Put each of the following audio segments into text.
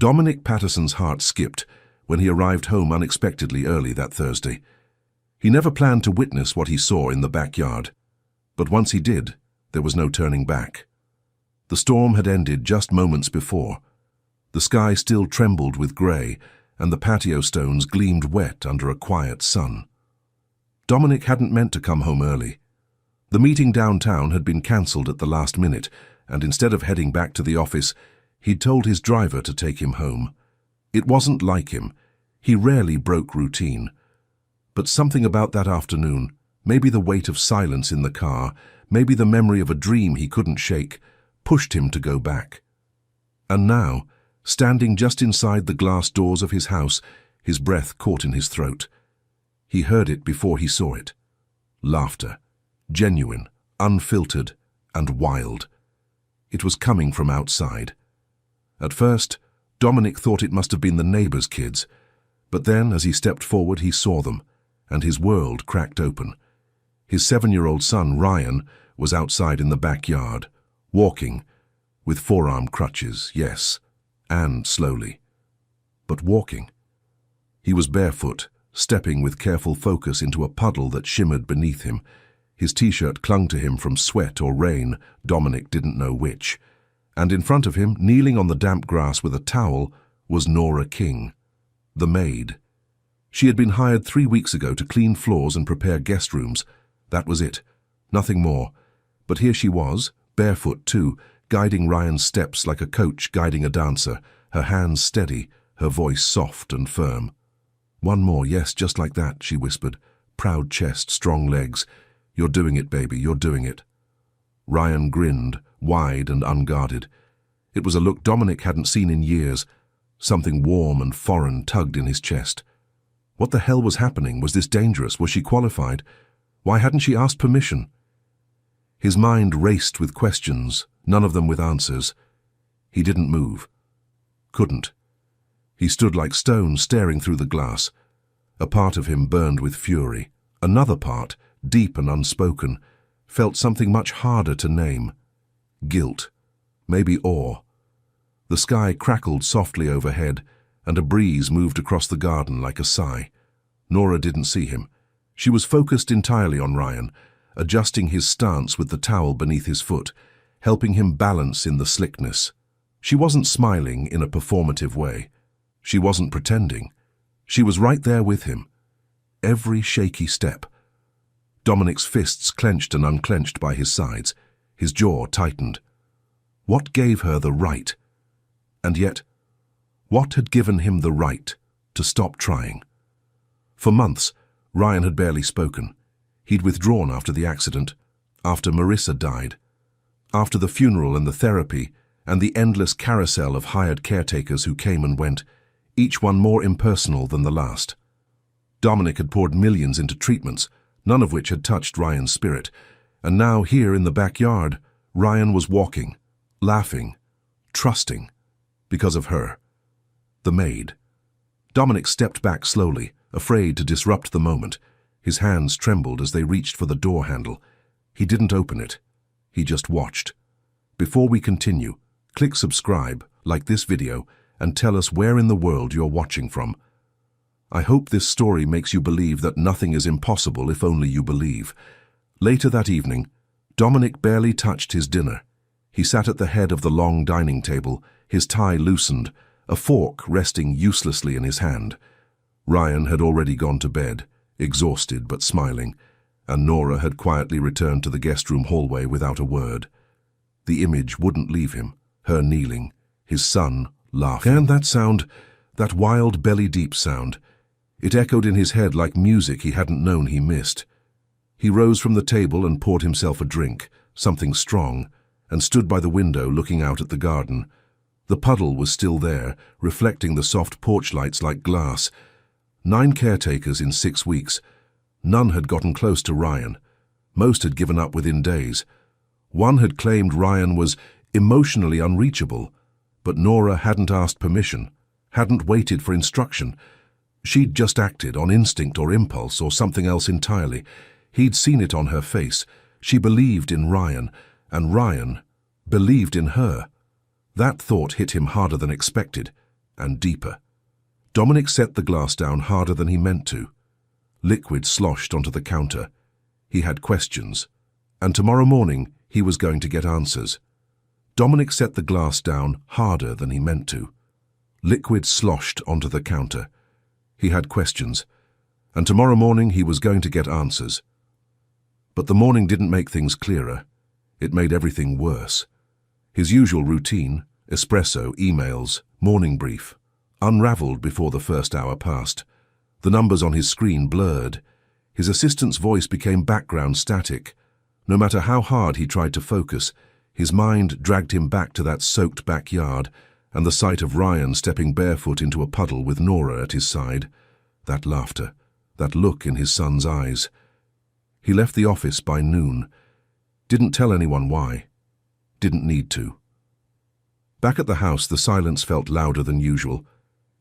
Dominic Patterson's heart skipped when he arrived home unexpectedly early that Thursday. He never planned to witness what he saw in the backyard, but once he did, there was no turning back. The storm had ended just moments before. The sky still trembled with grey, and the patio stones gleamed wet under a quiet sun. Dominic hadn't meant to come home early. The meeting downtown had been cancelled at the last minute, and instead of heading back to the office, he'd told his driver to take him home. It wasn't like him. He rarely broke routine. But something about that afternoon, maybe the weight of silence in the car, maybe the memory of a dream he couldn't shake, pushed him to go back. And now, standing just inside the glass doors of his house, his breath caught in his throat. He heard it before he saw it. Laughter. Genuine, unfiltered, and wild. It was coming from outside. At first, Dominic thought it must have been the neighbors' kids, but then, as he stepped forward, he saw them, and his world cracked open. His 7-year-old son, Ryan, was outside in the backyard, walking, with forearm crutches, yes, and slowly. But walking. He was barefoot, stepping with careful focus into a puddle that shimmered beneath him. His t-shirt clung to him from sweat or rain, Dominic didn't know which. And in front of him, kneeling on the damp grass with a towel, was Nora King, the maid. She had been hired 3 weeks ago to clean floors and prepare guest rooms. That was it. Nothing more. But here she was, barefoot too, guiding Ryan's steps like a coach guiding a dancer, her hands steady, her voice soft and firm. "One more, yes, just like that," she whispered. "Proud chest, strong legs. You're doing it, baby, you're doing it." Ryan grinned, wide and unguarded. It was a look Dominic hadn't seen in years. Something warm and foreign tugged in his chest. What the hell was happening? Was this dangerous? Was she qualified? Why hadn't she asked permission? His mind raced with questions, none of them with answers. He didn't move. Couldn't. He stood like stone, staring through the glass. A part of him burned with fury. Another part, deep and unspoken, felt something much harder to name. Guilt. Maybe awe. The sky crackled softly overhead, and a breeze moved across the garden like a sigh. Nora didn't see him. She was focused entirely on Ryan, adjusting his stance with the towel beneath his foot, helping him balance in the slickness. She wasn't smiling in a performative way. She wasn't pretending. She was right there with him. Every shaky step. Dominic's fists clenched and unclenched by his sides. His jaw tightened. What gave her the right? And yet, what had given him the right to stop trying? For months, Ryan had barely spoken. He'd withdrawn after the accident, after Marissa died, after the funeral and the therapy, and the endless carousel of hired caretakers who came and went, each one more impersonal than the last. Dominic had poured millions into treatments, none of which had touched Ryan's spirit, and now here in the backyard, Ryan was walking, laughing, trusting, because of her. The maid. Dominic stepped back slowly, afraid to disrupt the moment. His hands trembled as they reached for the door handle. He didn't open it. He just watched. Before we continue, click subscribe, like this video, and tell us where in the world you're watching from. I hope this story makes you believe that nothing is impossible if only you believe. Later that evening, Dominic barely touched his dinner. He sat at the head of the long dining table, his tie loosened, a fork resting uselessly in his hand. Ryan had already gone to bed, exhausted but smiling, and Nora had quietly returned to the guest room hallway without a word. The image wouldn't leave him, her kneeling, his son laughing. And that sound, that wild belly-deep sound, it echoed in his head like music he hadn't known he missed. He rose from the table and poured himself a drink, something strong, and stood by the window looking out at the garden. The puddle was still there, reflecting the soft porch lights like glass. 9 caretakers in 6 weeks. None had gotten close to Ryan. Most had given up within days. One had claimed Ryan was emotionally unreachable, but Nora hadn't asked permission, hadn't waited for instruction. She'd just acted on instinct or impulse or something else entirely. He'd seen it on her face. She believed in Ryan, and Ryan believed in her. That thought hit him harder than expected. and deeper. Dominic set the glass down harder than he meant to. Liquid sloshed onto the counter. He had questions, and tomorrow morning he was going to get answers. Dominic set the glass down harder than he meant to. Liquid sloshed onto the counter. He had questions, and tomorrow morning he was going to get answers. But the morning didn't make things clearer. It made everything worse. His usual routine, espresso, emails, morning brief, unraveled before the first hour passed. The numbers on his screen blurred. His assistant's voice became background static. No matter how hard he tried to focus, his mind dragged him back to that soaked backyard and the sight of Ryan stepping barefoot into a puddle with Nora at his side. That laughter, that look in his son's eyes. He left the office by noon. Didn't tell anyone why. Didn't need to. Back at the house, the silence felt louder than usual.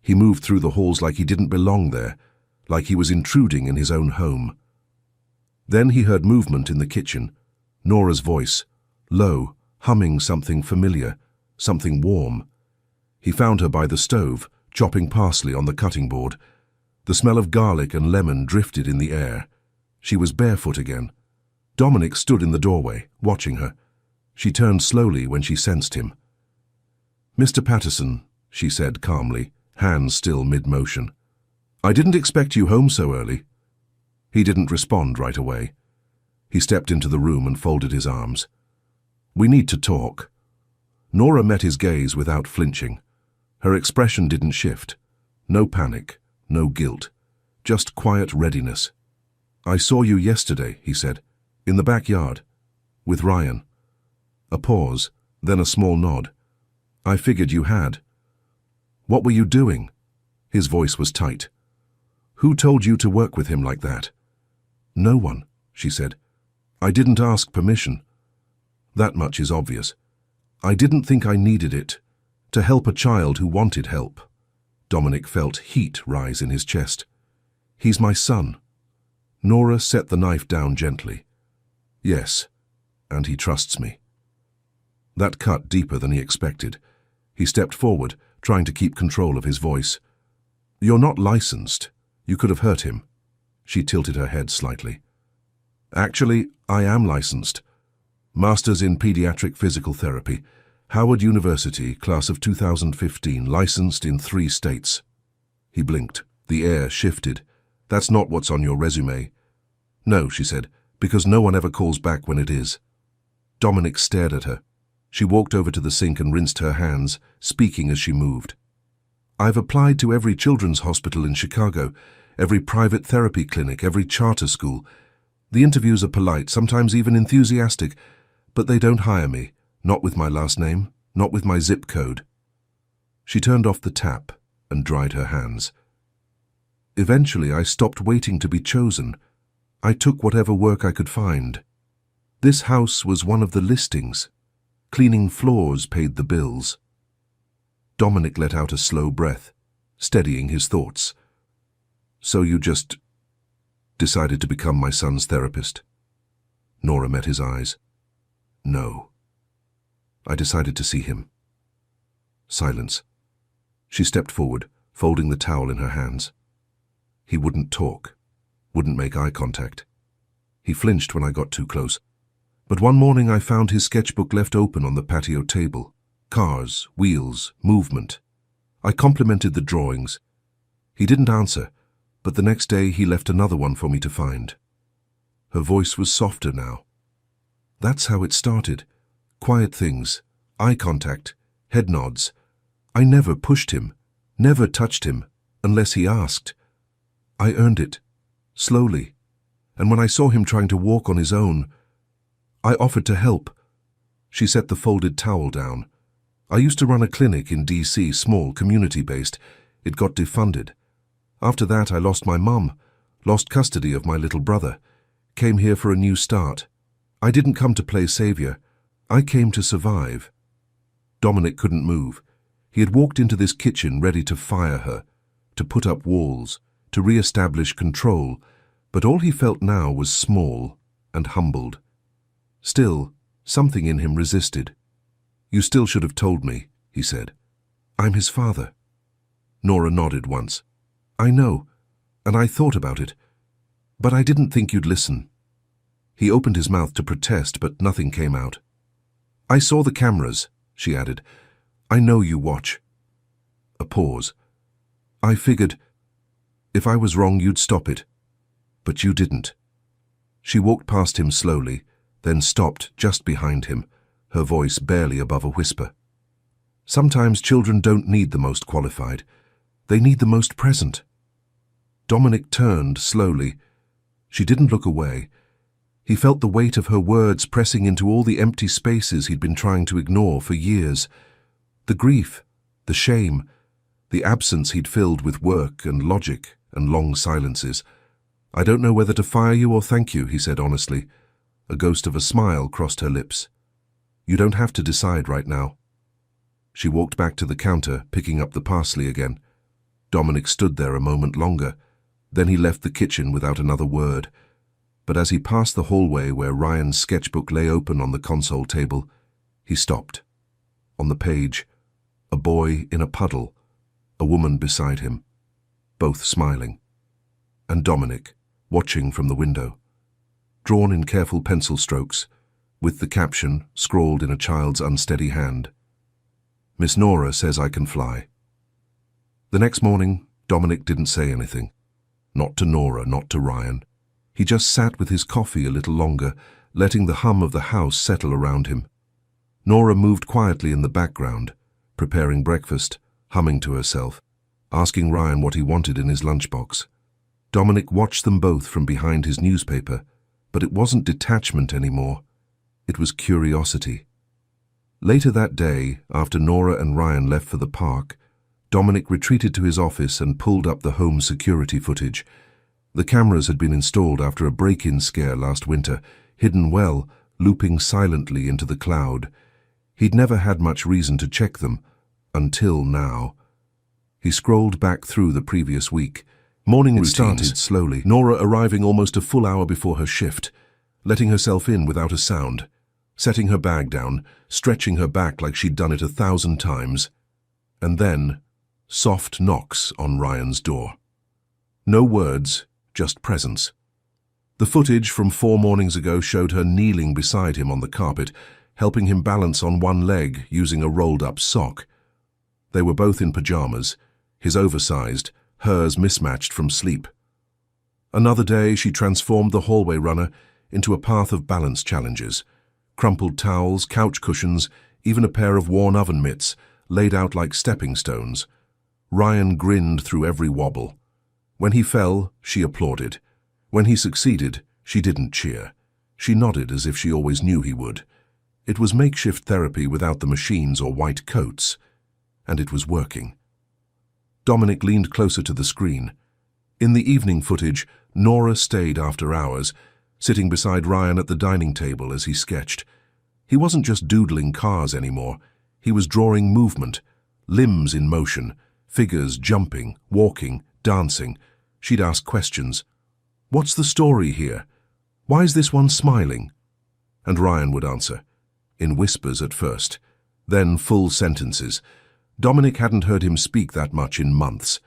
He moved through the halls like he didn't belong there, like he was intruding in his own home. Then he heard movement in the kitchen. Nora's voice, low, humming something familiar, something warm. He found her by the stove, chopping parsley on the cutting board. The smell of garlic and lemon drifted in the air. She was barefoot again. Dominic stood in the doorway, watching her. She turned slowly when she sensed him. "Mr. Patterson," she said calmly, hands still mid-motion. "I didn't expect you home so early." He didn't respond right away. He stepped into the room and folded his arms. "We need to talk." Nora met his gaze without flinching. Her expression didn't shift. No panic, no guilt, just quiet readiness. "I saw you yesterday," he said, "in the backyard, with Ryan." A pause, then a small nod. "I figured you had." "What were you doing?" His voice was tight. "Who told you to work with him like that?" "No one," she said. "I didn't ask permission." That much is obvious. "I didn't think I needed it. To help a child who wanted help." Dominic felt heat rise in his chest. "He's my son." Nora set the knife down gently. "Yes, and he trusts me." That cut deeper than he expected. He stepped forward, trying to keep control of his voice. "You're not licensed. You could have hurt him." She tilted her head slightly. "Actually, I am licensed. Masters in Pediatric Physical Therapy. Howard University, class of 2015, licensed in 3 states. He blinked. The air shifted. "That's not what's on your resume." "No," she said, "because no one ever calls back when it is." Dominic stared at her. She walked over to the sink and rinsed her hands, speaking as she moved. "I've applied to every children's hospital in Chicago, every private therapy clinic, every charter school. The interviews are polite, sometimes even enthusiastic, but they don't hire me, not with my last name, not with my zip code." She turned off the tap and dried her hands. "Eventually, I stopped waiting to be chosen. I took whatever work I could find. This house was one of the listings. Cleaning floors paid the bills." Dominic let out a slow breath, steadying his thoughts. "So you just decided to become my son's therapist?" Nora met his eyes. "No. I decided to see him." Silence. She stepped forward, folding the towel in her hands. He wouldn't talk, wouldn't make eye contact. He flinched when I got too close. But one morning I found his sketchbook left open on the patio table. Cars, wheels, movement. I complimented the drawings. He didn't answer, but the next day he left another one for me to find. Her voice was softer now. "That's how it started. Quiet things, eye contact, head nods. I never pushed him, never touched him, unless he asked. I earned it, slowly, and when I saw him trying to walk on his own, I offered to help." She set the folded towel down. "I used to run a clinic in D.C., small, community-based. It got defunded. After that, I lost my mum, lost custody of my little brother, came here for a new start. I didn't come to play savior. I came to survive." Dominic couldn't move. He had walked into this kitchen ready to fire her, to put up walls, to re-establish control, but all he felt now was small and humbled. Still, something in him resisted. "You still should have told me," he said. "I'm his father." Nora nodded once. "I know, and I thought about it. But I didn't think you'd listen." He opened his mouth to protest, but nothing came out. "I saw the cameras," she added. "I know you watch." A pause. "I figured if I was wrong you'd stop it. But you didn't." She walked past him slowly, then stopped just behind him, her voice barely above a whisper. "Sometimes children don't need the most qualified. They need the most present." Dominic turned slowly. She didn't look away. He felt the weight of her words pressing into all the empty spaces he'd been trying to ignore for years. The grief, the shame, the absence he'd filled with work and logic and long silences. "I don't know whether to fire you or thank you," he said honestly. A ghost of a smile crossed her lips. "You don't have to decide right now." She walked back to the counter, picking up the parsley again. Dominic stood there a moment longer. Then he left the kitchen without another word. But as he passed the hallway where Ryan's sketchbook lay open on the console table, he stopped. On the page, a boy in a puddle, a woman beside him, both smiling. And Dominic, watching from the window, drawn in careful pencil strokes, with the caption scrawled in a child's unsteady hand. "Miss Nora says I can fly." The next morning, Dominic didn't say anything. Not to Nora, not to Ryan. He just sat with his coffee a little longer, letting the hum of the house settle around him. Nora moved quietly in the background, preparing breakfast, humming to herself, asking Ryan what he wanted in his lunchbox. Dominic watched them both from behind his newspaper, but it wasn't detachment anymore. It was curiosity. Later that day, after Nora and Ryan left for the park, Dominic retreated to his office and pulled up the home security footage. The cameras had been installed after a break-in scare last winter, hidden well, looping silently into the cloud. He'd never had much reason to check them, until now. He scrolled back through the previous week. Morning routines started slowly, Nora arriving almost a full hour before her shift, letting herself in without a sound, setting her bag down, stretching her back like she'd done it 1,000 times. And then, soft knocks on Ryan's door. No words, just presence. The footage from 4 mornings ago showed her kneeling beside him on the carpet, helping him balance on one leg using a rolled-up sock. They were both in pajamas, his oversized, hers mismatched from sleep. Another day, she transformed the hallway runner into a path of balance challenges. Crumpled towels, couch cushions, even a pair of worn oven mitts, laid out like stepping stones. Ryan grinned through every wobble. When he fell, she applauded. When he succeeded, she didn't cheer. She nodded as if she always knew he would. It was makeshift therapy without the machines or white coats. And it was working. Dominic leaned closer to the screen. In the evening footage, Nora stayed after hours, sitting beside Ryan at the dining table as he sketched. He wasn't just doodling cars anymore. He was drawing movement, limbs in motion, figures jumping, walking, dancing. She'd ask questions. "What's the story here? Why is this one smiling?" And Ryan would answer, in whispers at first, then full sentences. Dominic hadn't heard him speak that much in months.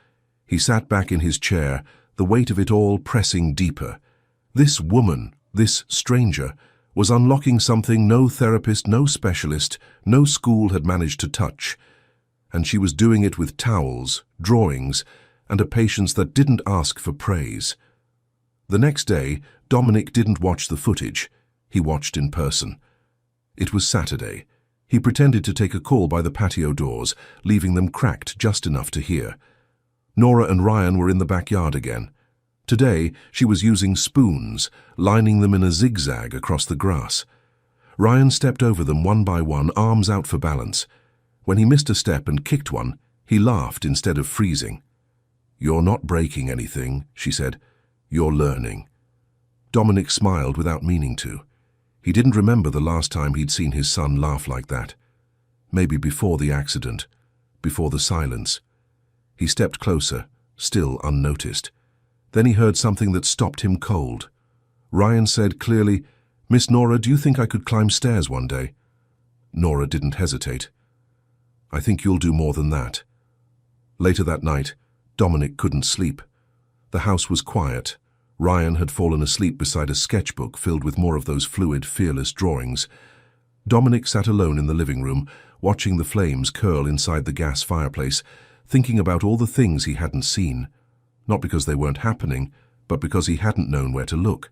He sat back in his chair, the weight of it all pressing deeper. This woman, this stranger, was unlocking something no therapist, no specialist, no school had managed to touch. And she was doing it with towels, drawings, and a patience that didn't ask for praise. The next day, Dominic didn't watch the footage. He watched in person. It was Saturday. He pretended to take a call by the patio doors, leaving them cracked just enough to hear. Nora and Ryan were in the backyard again. Today, she was using spoons, lining them in a zigzag across the grass. Ryan stepped over them one by one, arms out for balance. When he missed a step and kicked one, he laughed instead of freezing. "You're not breaking anything," she said. "You're learning." Dominic smiled without meaning to. He didn't remember the last time he'd seen his son laugh like that. Maybe before the accident, before the silence. He stepped closer, still unnoticed. Then he heard something that stopped him cold. Ryan said clearly, "Miss Nora, do you think I could climb stairs one day?" Nora didn't hesitate. "I think you'll do more than that." Later that night, Dominic couldn't sleep. The house was quiet. Ryan had fallen asleep beside a sketchbook filled with more of those fluid, fearless drawings. Dominic sat alone in the living room, watching the flames curl inside the gas fireplace, thinking about all the things he hadn't seen. Not because they weren't happening, but because he hadn't known where to look.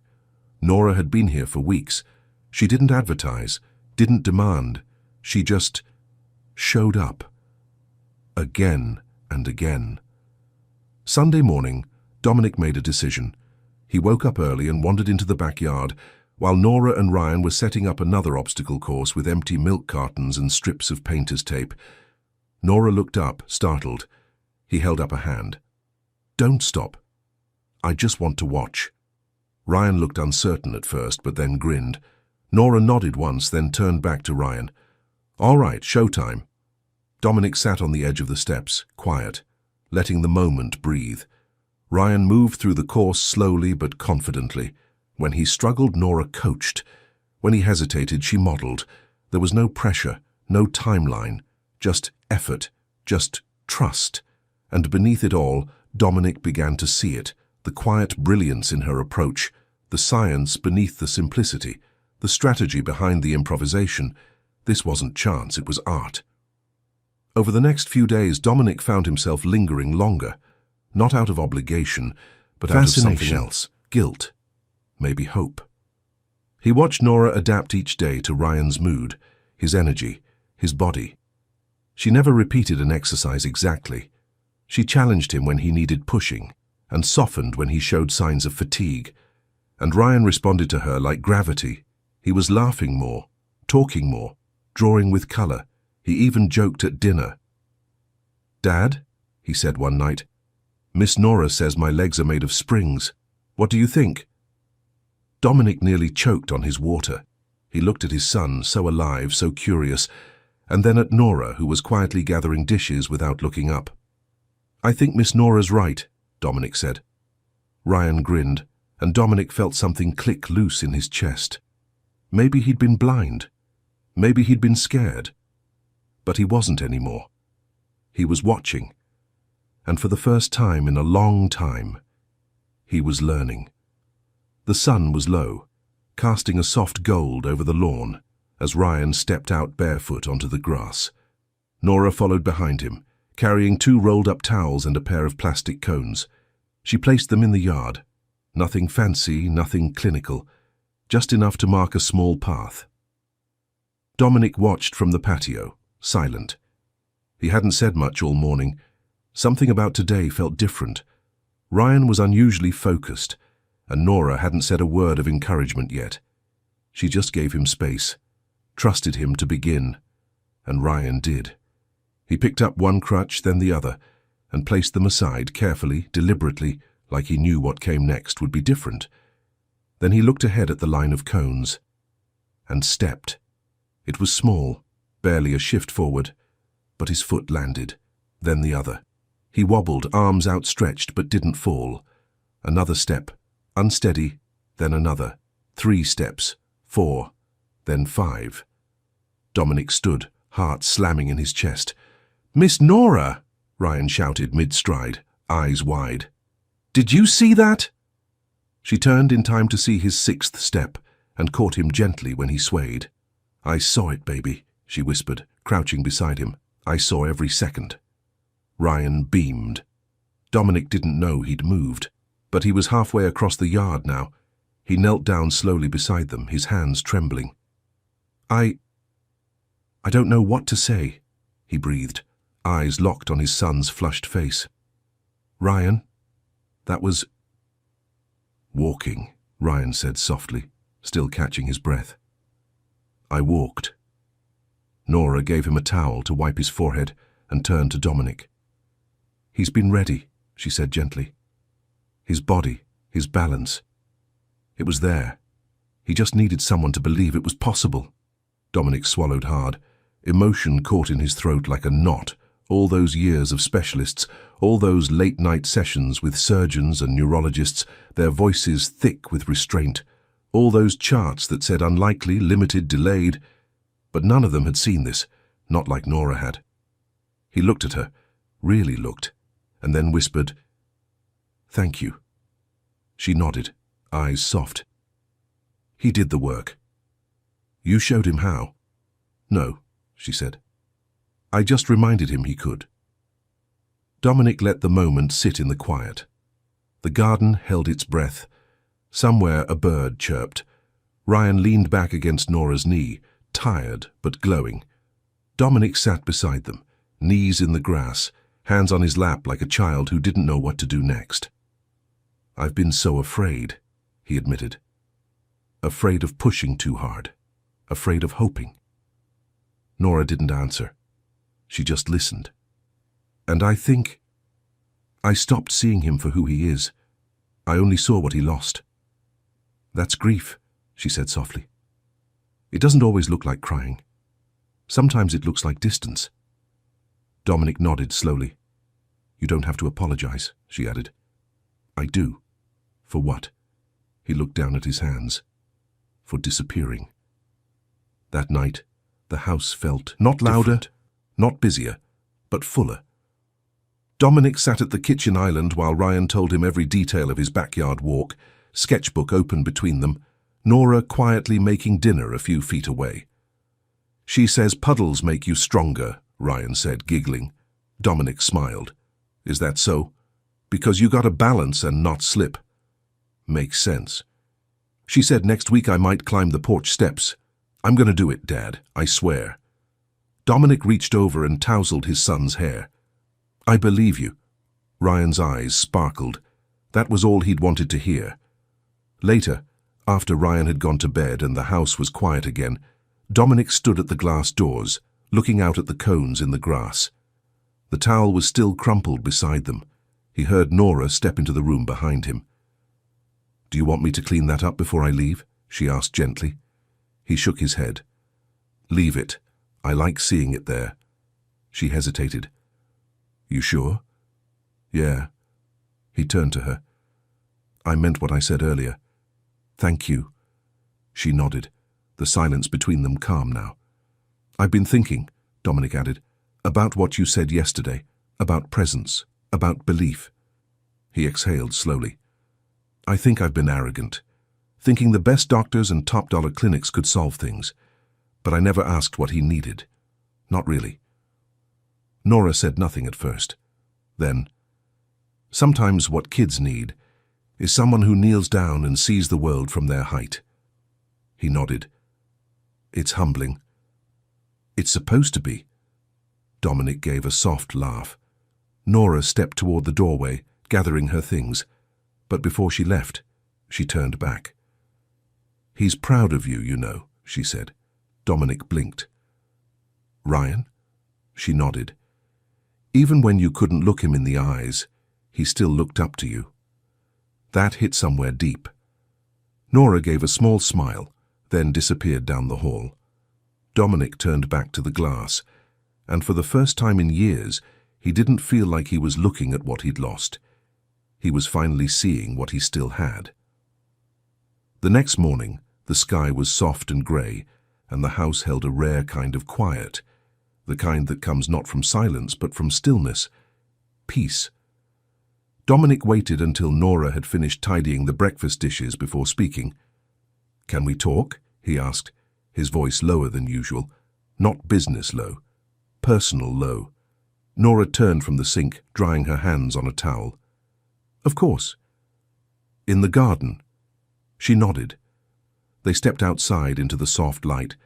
Nora had been here for weeks. She didn't advertise, didn't demand. She just showed up. Again and again. Sunday morning, Dominic made a decision. He woke up early and wandered into the backyard, while Nora and Ryan were setting up another obstacle course with empty milk cartons and strips of painter's tape. Nora looked up, startled. He held up a hand. "Don't stop. I just want to watch." Ryan looked uncertain at first, but then grinned. Nora nodded once, then turned back to Ryan. "All right, showtime." Dominic sat on the edge of the steps, quiet, letting the moment breathe. Ryan moved through the course slowly but confidently. When he struggled, Nora coached. When he hesitated, she modeled. There was no pressure, no timeline, just effort, just trust. And beneath it all, Dominic began to see it, the quiet brilliance in her approach, the science beneath the simplicity, the strategy behind the improvisation. This wasn't chance, it was art. Over the next few days, Dominic found himself lingering longer, not out of obligation, but out of something else, guilt, maybe hope. He watched Nora adapt each day to Ryan's mood, his energy, his body. She never repeated an exercise exactly. She challenged him when he needed pushing, and softened when he showed signs of fatigue. And Ryan responded to her like gravity. He was laughing more, talking more, drawing with color. He even joked at dinner. "Dad," he said one night, "Miss Nora says my legs are made of springs. What do you think?" Dominic nearly choked on his water. He looked at his son, so alive, so curious, and then at Nora, who was quietly gathering dishes without looking up. "I think Miss Nora's right," Dominic said. Ryan grinned, and Dominic felt something click loose in his chest. Maybe he'd been blind. Maybe he'd been scared. But he wasn't anymore. He was watching. And for the first time in a long time, he was learning. The sun was low, casting a soft gold over the lawn as Ryan stepped out barefoot onto the grass. Nora followed behind him, carrying 2 rolled-up towels and a pair of plastic cones. She placed them in the yard. Nothing fancy, nothing clinical, just enough to mark a small path. Dominic watched from the patio, silent. He hadn't said much all morning. Something about today felt different. Ryan was unusually focused, and Nora hadn't said a word of encouragement yet. She just gave him space, trusted him to begin, and Ryan did. He picked up one crutch, then the other, and placed them aside carefully, deliberately, like he knew what came next would be different. Then he looked ahead at the line of cones, and stepped. It was small, barely a shift forward, but his foot landed, then the other. He wobbled, arms outstretched, but didn't fall. Another step, unsteady, then another. 3 steps, 4, then 5. Dominic stood, heart slamming in his chest. "Miss Nora!" Ryan shouted mid-stride, eyes wide. "Did you see that?" She turned in time to see his 6th step and caught him gently when he swayed. "I saw it, baby," she whispered, crouching beside him. "I saw every second." Ryan beamed. Dominic didn't know he'd moved, but he was halfway across the yard now. He knelt down slowly beside them, his hands trembling. I don't know what to say," he breathed, eyes locked on his son's flushed face. "Ryan, that was—" "Walking," Ryan said softly, still catching his breath. "I walked." Nora gave him a towel to wipe his forehead and turned to Dominic. "He's been ready," she said gently. "His body, his balance. It was there. He just needed someone to believe it was possible." Dominic swallowed hard. Emotion caught in his throat like a knot. All those years of specialists, all those late-night sessions with surgeons and neurologists, their voices thick with restraint. All those charts that said unlikely, limited, delayed. But none of them had seen this, not like Nora had. He looked at her, really looked, and then whispered, "Thank you." She nodded, eyes soft. "He did the work." "You showed him how?" "No," she said. "I just reminded him he could." Dominic let the moment sit in the quiet. The garden held its breath. Somewhere a bird chirped. Ryan leaned back against Nora's knee, tired but glowing. Dominic sat beside them, knees in the grass, hands on his lap like a child who didn't know what to do next. "I've been so afraid," he admitted. Afraid of pushing too hard. Afraid of hoping. Nora didn't answer. She just listened. "And I think I stopped seeing him for who he is. I only saw what he lost." "That's grief," she said softly. "It doesn't always look like crying. Sometimes it looks like distance." Dominic nodded slowly. "You don't have to apologize," she added. "I do." "For what?" He looked down at his hands. "For disappearing." That night, the house felt not louder, not busier, but fuller. Dominic sat at the kitchen island while Ryan told him every detail of his backyard walk, sketchbook open between them, Nora quietly making dinner a few feet away. "She says puddles make you stronger," Ryan said, giggling. Dominic smiled. "Is that so? Because you gotta balance and not slip." "Makes sense." "She said next week I might climb the porch steps. I'm gonna do it, Dad, I swear." Dominic reached over and tousled his son's hair. "I believe you." Ryan's eyes sparkled. That was all he'd wanted to hear. Later, after Ryan had gone to bed and the house was quiet again, Dominic stood at the glass doors, looking out at the cones in the grass. The towel was still crumpled beside them. He heard Nora step into the room behind him. "Do you want me to clean that up before I leave?" she asked gently. He shook his head. "Leave it. I like seeing it there." She hesitated. "You sure?" "Yeah." He turned to her. "I meant what I said earlier. Thank you." She nodded, the silence between them calm now. "I've been thinking," Dominic added, "about what you said yesterday, about presence, about belief." He exhaled slowly. "I think I've been arrogant, thinking the best doctors and top-dollar clinics could solve things, but I never asked what he needed. Not really." Nora said nothing at first. Then, "Sometimes what kids need is someone who kneels down and sees the world from their height." He nodded. "It's humbling." "It's supposed to be." Dominic gave a soft laugh. Nora stepped toward the doorway, gathering her things, but before she left, she turned back. "He's proud of you, you know," she said. Dominic blinked. "Ryan?" She nodded. "Even when you couldn't look him in the eyes, he still looked up to you." That hit somewhere deep. Nora gave a small smile, then disappeared down the hall. Dominic turned back to the glass, and for the first time in years, he didn't feel like he was looking at what he'd lost. He was finally seeing what he still had. The next morning, the sky was soft and grey, and the house held a rare kind of quiet, the kind that comes not from silence but from stillness, peace. Dominic waited until Nora had finished tidying the breakfast dishes before speaking. "Can we talk?" he asked, his voice lower than usual, not business low, personal low. Nora turned from the sink, drying her hands on a towel. "Of course." "In the garden?" She nodded. They stepped outside into the soft light,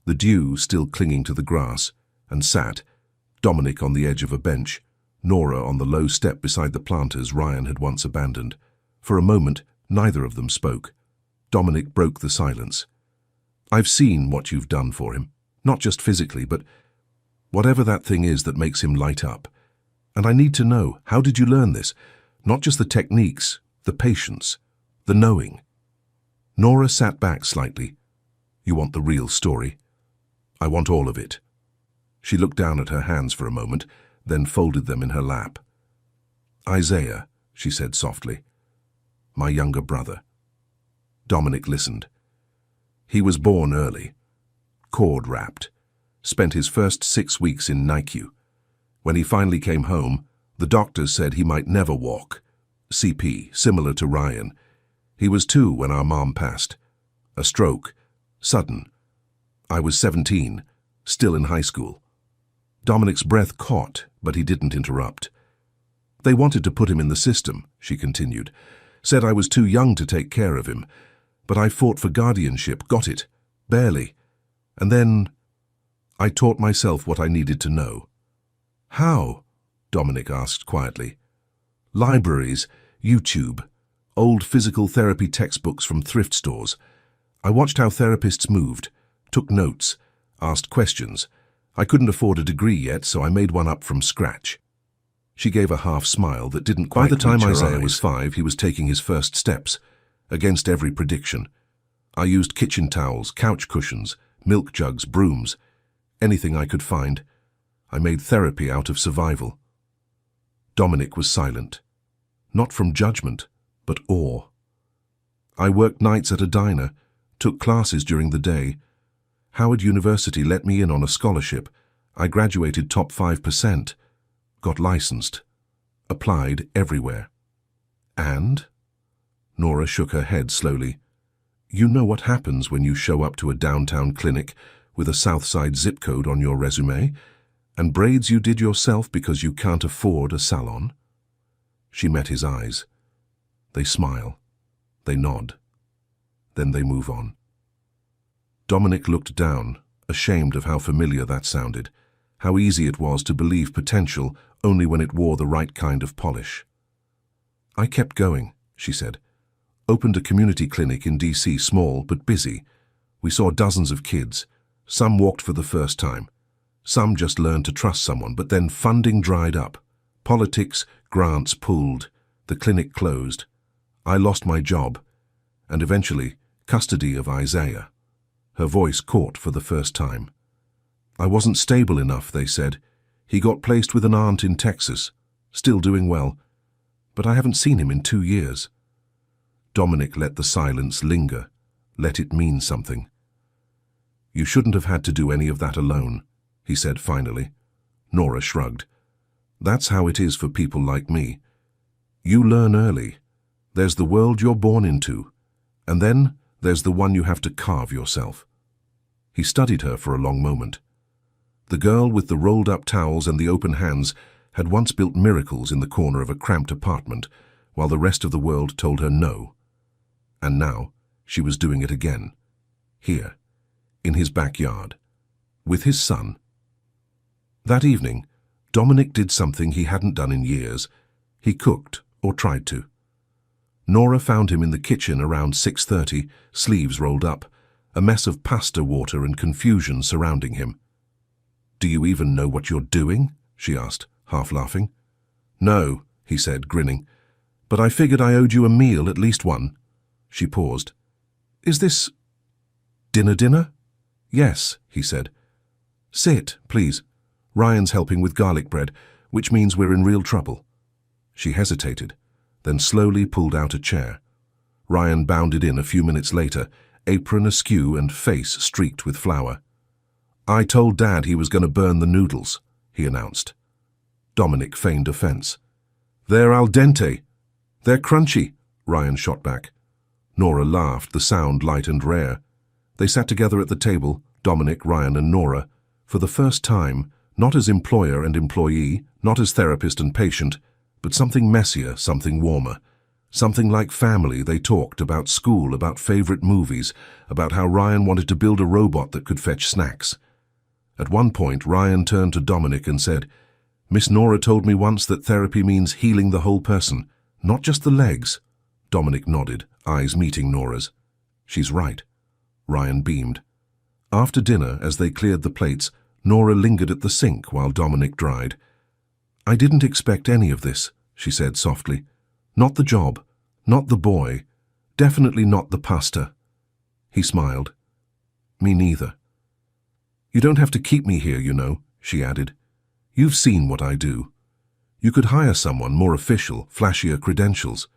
the dew still clinging to the grass, and sat, Dominic on the edge of a bench, Nora on the low step beside the planters Ryan had once abandoned. For a moment, neither of them spoke. Dominic broke the silence. "I've seen what you've done for him, not just physically, but whatever that thing is that makes him light up. And I need to know, how did you learn this? Not just the techniques, the patience, the knowing." Nora sat back slightly. "You want the real story?" "I want all of it." She looked down at her hands for a moment, then folded them in her lap. "Isaiah," she said softly. "My younger brother." Dominic listened. He was born early, cord-wrapped, spent his first 6 weeks in NICU. When he finally came home, The doctors said he might never walk. CP, similar to Ryan. He was 2 when our mom passed. A stroke. Sudden. I was 17, still in high school. Dominic's breath caught, but he didn't interrupt. They wanted to put him in the system, she continued. Said I was too young to take care of him. But I fought for guardianship, got it. Barely. And then I taught myself what I needed to know. How? Dominic asked quietly. Libraries, YouTube, old physical therapy textbooks from thrift stores. I watched how therapists moved, took notes, asked questions. I couldn't afford a degree yet, so I made one up from scratch. She gave a half smile that didn't quite reach her eyes. By the time Isaiah was 5, he was taking his first steps, against every prediction. I used kitchen towels, couch cushions, milk jugs, brooms, anything I could find. I made therapy out of survival. Dominic was silent. Not from judgment, but awe. I worked nights at a diner, took classes during the day. Howard University let me in on a scholarship. I graduated top 5%, got licensed, applied everywhere. And? Nora shook her head slowly. You know what happens when you show up to a downtown clinic with a Southside zip code on your resume, and braids you did yourself because you can't afford a salon? She met his eyes. They smile. They nod. Then they move on. Dominic looked down, ashamed of how familiar that sounded, how easy it was to believe potential only when it wore the right kind of polish. I kept going, she said. Opened a community clinic in DC, small but busy. We saw dozens of kids. Some walked for the first time. Some just learned to trust someone, but then funding dried up. Politics, grants pulled. The clinic closed. I lost my job, and eventually custody of Isaiah. Her voice caught for the first time. I wasn't stable enough, they said. He got placed with an aunt in Texas, still doing well, but I haven't seen him in 2 years. Dominic let the silence linger, let it mean something. You shouldn't have had to do any of that alone, he said finally. Nora shrugged. That's how it is for people like me. You learn early. There's the world you're born into, and then there's the one you have to carve yourself. He studied her for a long moment. The girl with the rolled-up towels and the open hands had once built miracles in the corner of a cramped apartment, while the rest of the world told her no. And now she was doing it again. Here, in his backyard, with his son. That evening, Dominic did something he hadn't done in years. He cooked, or tried to. Nora found him in the kitchen around 6:30, sleeves rolled up, a mess of pasta water and confusion surrounding him. Do you even know what you're doing? She asked, half laughing. No, he said, grinning. But I figured I owed you a meal, at least one. She paused. Is this dinner? Yes, he said. Sit, please. Ryan's helping with garlic bread, which means we're in real trouble. She hesitated, then slowly pulled out a chair. Ryan bounded in a few minutes later, apron askew and face streaked with flour. I told Dad he was going to burn the noodles, he announced. Dominic feigned offense. They're al dente. They're crunchy, Ryan shot back. Nora laughed, the sound light and rare. They sat together at the table, Dominic, Ryan and Nora, for the first time, not as employer and employee, not as therapist and patient, but something messier, something warmer. Something like family. They talked about school, about favorite movies, about how Ryan wanted to build a robot that could fetch snacks. At one point, Ryan turned to Dominic and said, Miss Nora told me once that therapy means healing the whole person, not just the legs. Dominic nodded, eyes meeting Nora's. She's right. Ryan beamed. After dinner, as they cleared the plates, Nora lingered at the sink while Dominic dried. I didn't expect any of this, she said softly. Not the job, not the boy, definitely not the pasta. He smiled. Me neither. You don't have to keep me here, you know, she added. You've seen what I do. You could hire someone more official, flashier credentials.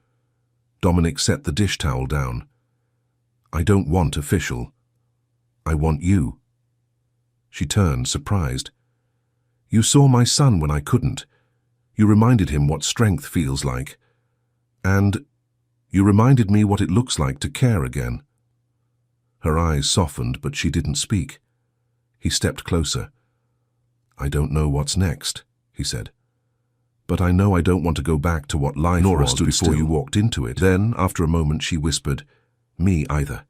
Dominic set the dish towel down. I don't want official. I want you. She turned, surprised. You saw my son when I couldn't. You reminded him what strength feels like. And you reminded me what it looks like to care again." Her eyes softened, but she didn't speak. He stepped closer. "I don't know what's next," he said. "But I know I don't want to go back to what life was before you walked into it." Then, after a moment, she whispered, "Me either."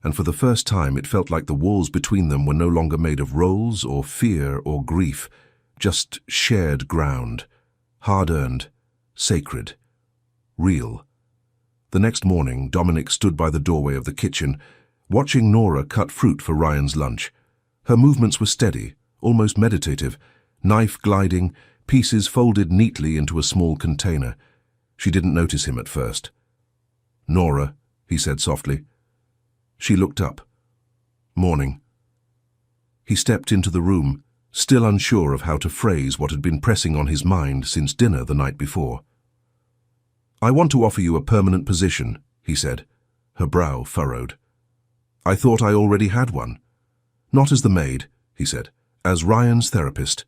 And for the first time, it felt like the walls between them were no longer made of roles or fear or grief, just shared ground, hard-earned, sacred, real. The next morning, Dominic stood by the doorway of the kitchen, watching Nora cut fruit for Ryan's lunch. Her movements were steady, almost meditative, knife gliding, pieces folded neatly into a small container. She didn't notice him at first. "Nora," he said softly. She looked up. "Morning." He stepped into the room, still unsure of how to phrase what had been pressing on his mind since dinner the night before. "I want to offer you a permanent position," he said, her brow furrowed. "I thought I already had one." "Not as the maid," he said, "as Ryan's therapist.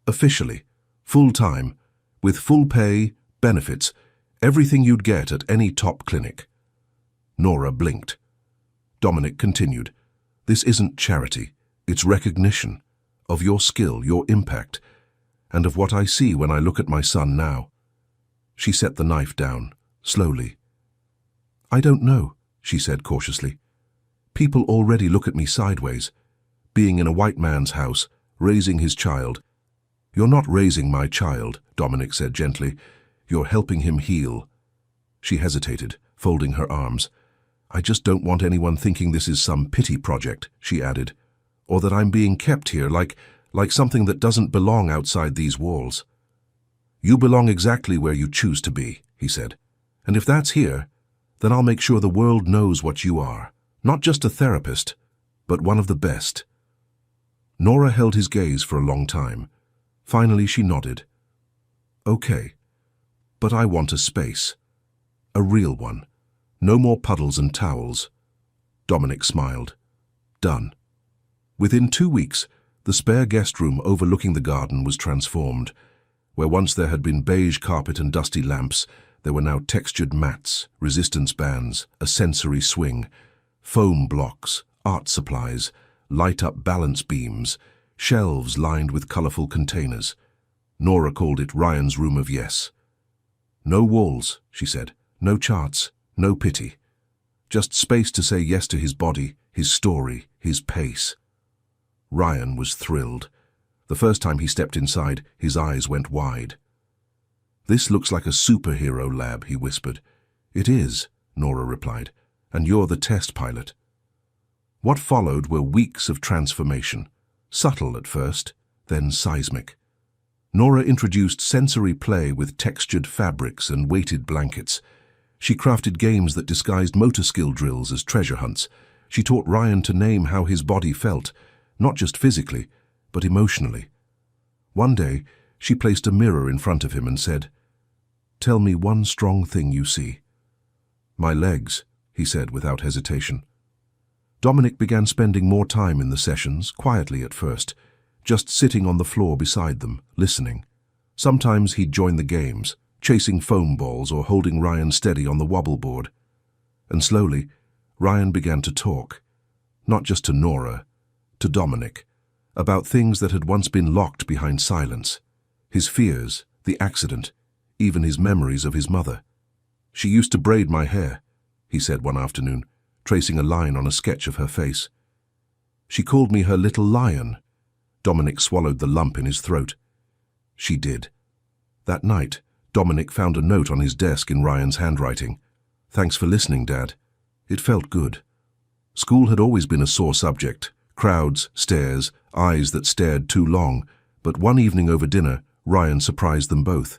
Officially, full-time, with full pay, benefits, everything you'd get at any top clinic." Nora blinked. Dominic continued, "This isn't charity, it's recognition of your skill, your impact, and of what I see when I look at my son now." She set the knife down, slowly. "I don't know," she said cautiously. "People already look at me sideways, being in a white man's house, raising his child." "You're not raising my child," Dominic said gently. "You're helping him heal." She hesitated, folding her arms. "I just don't want anyone thinking this is some pity project," she added, "or that I'm being kept here like something that doesn't belong outside these walls." "You belong exactly where you choose to be," he said. "And if that's here, then I'll make sure the world knows what you are. Not just a therapist, but one of the best." Nora held his gaze for a long time. Finally, she nodded. "Okay, but I want a space. A real one. No more puddles and towels." Dominic smiled. "Done." Within 2 weeks, the spare guest room overlooking the garden was transformed. Where once there had been beige carpet and dusty lamps, there were now textured mats, resistance bands, a sensory swing, foam blocks, art supplies, light-up balance beams, shelves lined with colorful containers. Nora called it Ryan's room of yes. "No walls," she said, "no charts, no pity. Just space to say yes to his body, his story, his pace." Ryan was thrilled. The first time he stepped inside, his eyes went wide. "This looks like a superhero lab," he whispered. "It is," Nora replied, "and you're the test pilot." What followed were weeks of transformation, subtle at first, then seismic. Nora introduced sensory play with textured fabrics and weighted blankets. She crafted games that disguised motor skill drills as treasure hunts. She taught Ryan to name how his body felt, not just physically, but emotionally. One day, she placed a mirror in front of him and said, "Tell me one strong thing you see." "My legs," he said without hesitation. Dominic began spending more time in the sessions, quietly at first, just sitting on the floor beside them, listening. Sometimes he'd join the games, chasing foam balls or holding Ryan steady on the wobble board. And slowly, Ryan began to talk, not just to Nora, to Dominic, about things that had once been locked behind silence. His fears, the accident, even his memories of his mother. "She used to braid my hair," he said one afternoon, tracing a line on a sketch of her face. "She called me her little lion." Dominic swallowed the lump in his throat. She did. That night, Dominic found a note on his desk in Ryan's handwriting. "Thanks for listening, Dad." It felt good. School had always been a sore subject. Crowds, stares, eyes that stared too long. But one evening over dinner, Ryan surprised them both.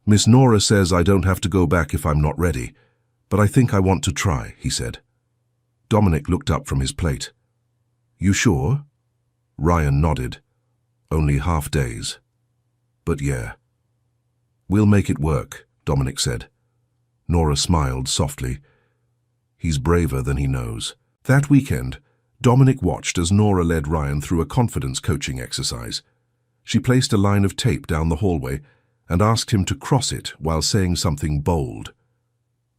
"Miss Nora says I don't have to go back if I'm not ready, but I think I want to try," he said. Dominic looked up from his plate. "You sure?" Ryan nodded. "Only half days. But yeah." "We'll make it work," Dominic said. Nora smiled softly. "He's braver than he knows." That weekend, Dominic watched as Nora led Ryan through a confidence coaching exercise. She placed a line of tape down the hallway, and asked him to cross it while saying something bold.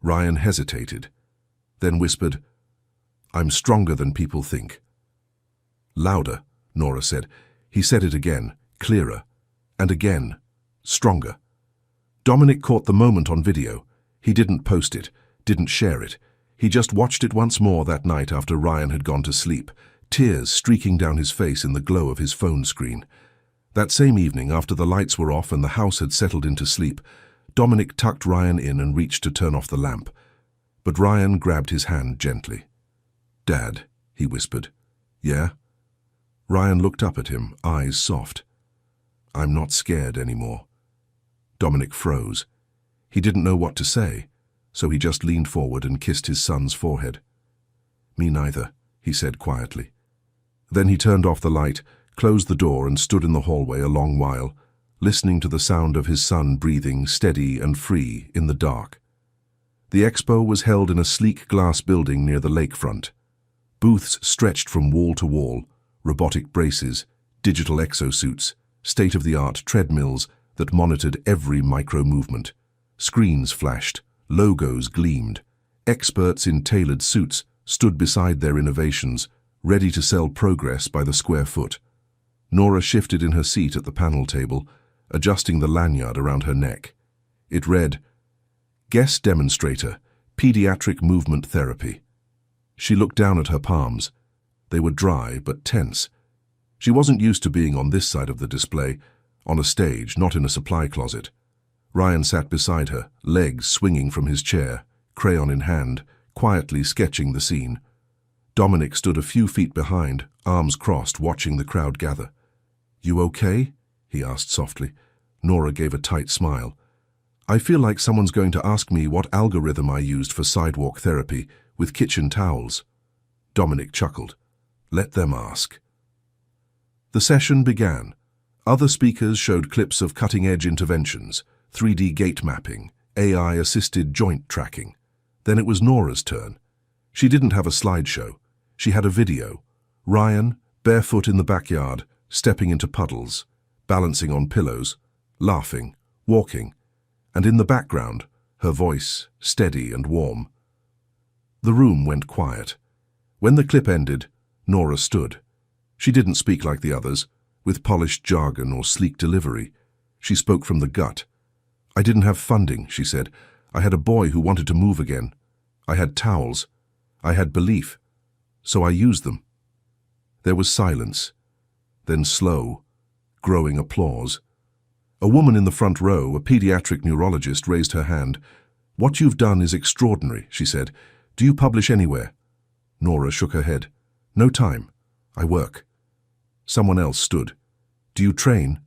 Ryan hesitated, then whispered, "I'm stronger than people think." "Louder," Nora said. He said it again, clearer, and again, stronger. Dominic caught the moment on video. He didn't post it, didn't share it. He just watched it once more that night after Ryan had gone to sleep, tears streaking down his face in the glow of his phone screen. That same evening, after the lights were off and the house had settled into sleep, Dominic tucked Ryan in and reached to turn off the lamp. But Ryan grabbed his hand gently. "Dad," he whispered. "Yeah?" Ryan looked up at him, eyes soft. "I'm not scared anymore." Dominic froze. He didn't know what to say, so he just leaned forward and kissed his son's forehead. "Me neither," he said quietly. Then he turned off the light, closed the door and stood in the hallway a long while, listening to the sound of his son breathing steady and free in the dark. The expo was held in a sleek glass building near the lakefront. Booths stretched from wall to wall, robotic braces, digital exosuits, state-of-the-art treadmills that monitored every micro-movement. Screens flashed, logos gleamed. Experts in tailored suits stood beside their innovations, ready to sell progress by the square foot. Nora shifted in her seat at the panel table, adjusting the lanyard around her neck. It read, "Guest Demonstrator, Pediatric Movement Therapy." She looked down at her palms. They were dry but tense. She wasn't used to being on this side of the display, on a stage, not in a supply closet. Ryan sat beside her, legs swinging from his chair, crayon in hand, quietly sketching the scene. Dominic stood a few feet behind, arms crossed, watching the crowd gather. "You okay?" he asked softly. Nora gave a tight smile. "I feel like someone's going to ask me what algorithm I used for sidewalk therapy with kitchen towels." Dominic chuckled. "Let them ask." The session began. Other speakers showed clips of cutting-edge interventions, 3D gait mapping, AI-assisted joint tracking. Then it was Nora's turn. She didn't have a slideshow. She had a video. Ryan, barefoot in the backyard, stepping into puddles, balancing on pillows, laughing, walking, and in the background, her voice steady and warm. The room went quiet. When the clip ended, Nora stood. She didn't speak like the others, with polished jargon or sleek delivery. She spoke from the gut. "I didn't have funding," she said. "I had a boy who wanted to move again. I had towels. I had belief. So I used them." There was silence. Then slow, growing applause. A woman in the front row, a pediatric neurologist, raised her hand. "What you've done is extraordinary," she said. "Do you publish anywhere?" Nora shook her head. "No time. I work." Someone else stood. "Do you train?"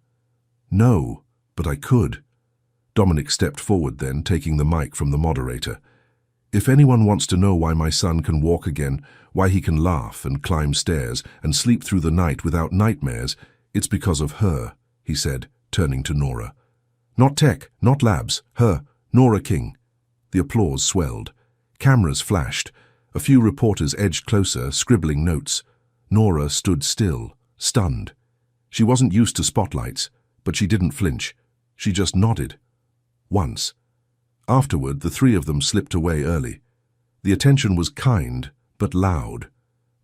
"No, but I could." Dominic stepped forward then, taking the mic from the moderator. "If anyone wants to know why my son can walk again, why he can laugh and climb stairs and sleep through the night without nightmares, it's because of her," he said, turning to Nora. "Not tech, not labs, her, Nora King." The applause swelled. Cameras flashed. A few reporters edged closer, scribbling notes. Nora stood still, stunned. She wasn't used to spotlights, but she didn't flinch. She just nodded. Once. Afterward, the three of them slipped away early. The attention was kind, but loud.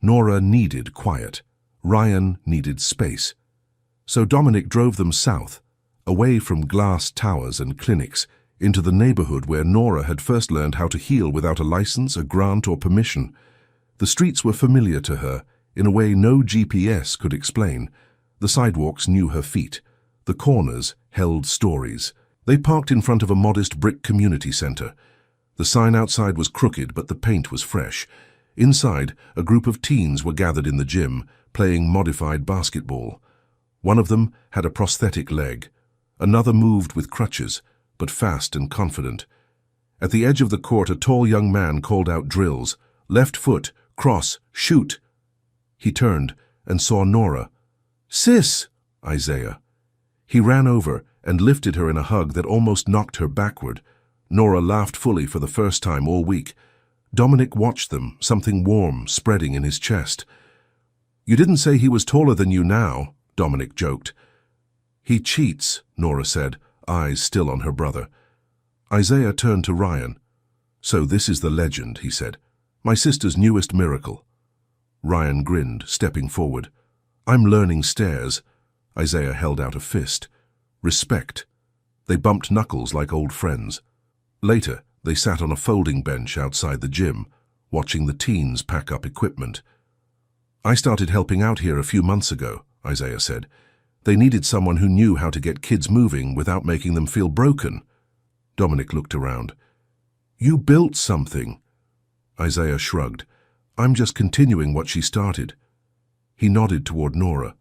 Nora needed quiet. Ryan needed space. So Dominic drove them south, away from glass towers and clinics, into the neighborhood where Nora had first learned how to heal without a license, a grant, or permission. The streets were familiar to her, in a way no GPS could explain. The sidewalks knew her feet. The corners held stories. They parked in front of a modest brick community center. The sign outside was crooked, but the paint was fresh. Inside, a group of teens were gathered in the gym, playing modified basketball. One of them had a prosthetic leg. Another moved with crutches, but fast and confident. At the edge of the court, a tall young man called out drills. "Left foot, cross, shoot." He turned and saw Nora. "Sis!" Isaiah. He ran over and lifted her in a hug that almost knocked her backward. Nora laughed fully for the first time all week. Dominic watched them, something warm spreading in his chest. "You didn't say he was taller than you now," Dominic joked. "He cheats," Nora said. eyes still on her brother. Isaiah turned to Ryan. "So this is the legend," he said. "My sister's newest miracle." Ryan grinned, stepping forward. "I'm learning stairs." Isaiah held out a fist. "Respect." They bumped knuckles like old friends. Later, they sat on a folding bench outside the gym, watching the teens pack up equipment. "I started helping out here a few months ago," Isaiah said. "They needed someone who knew how to get kids moving without making them feel broken." Dominic looked around. "You built something." Isaiah shrugged. "I'm just continuing what she started." He nodded toward Nora.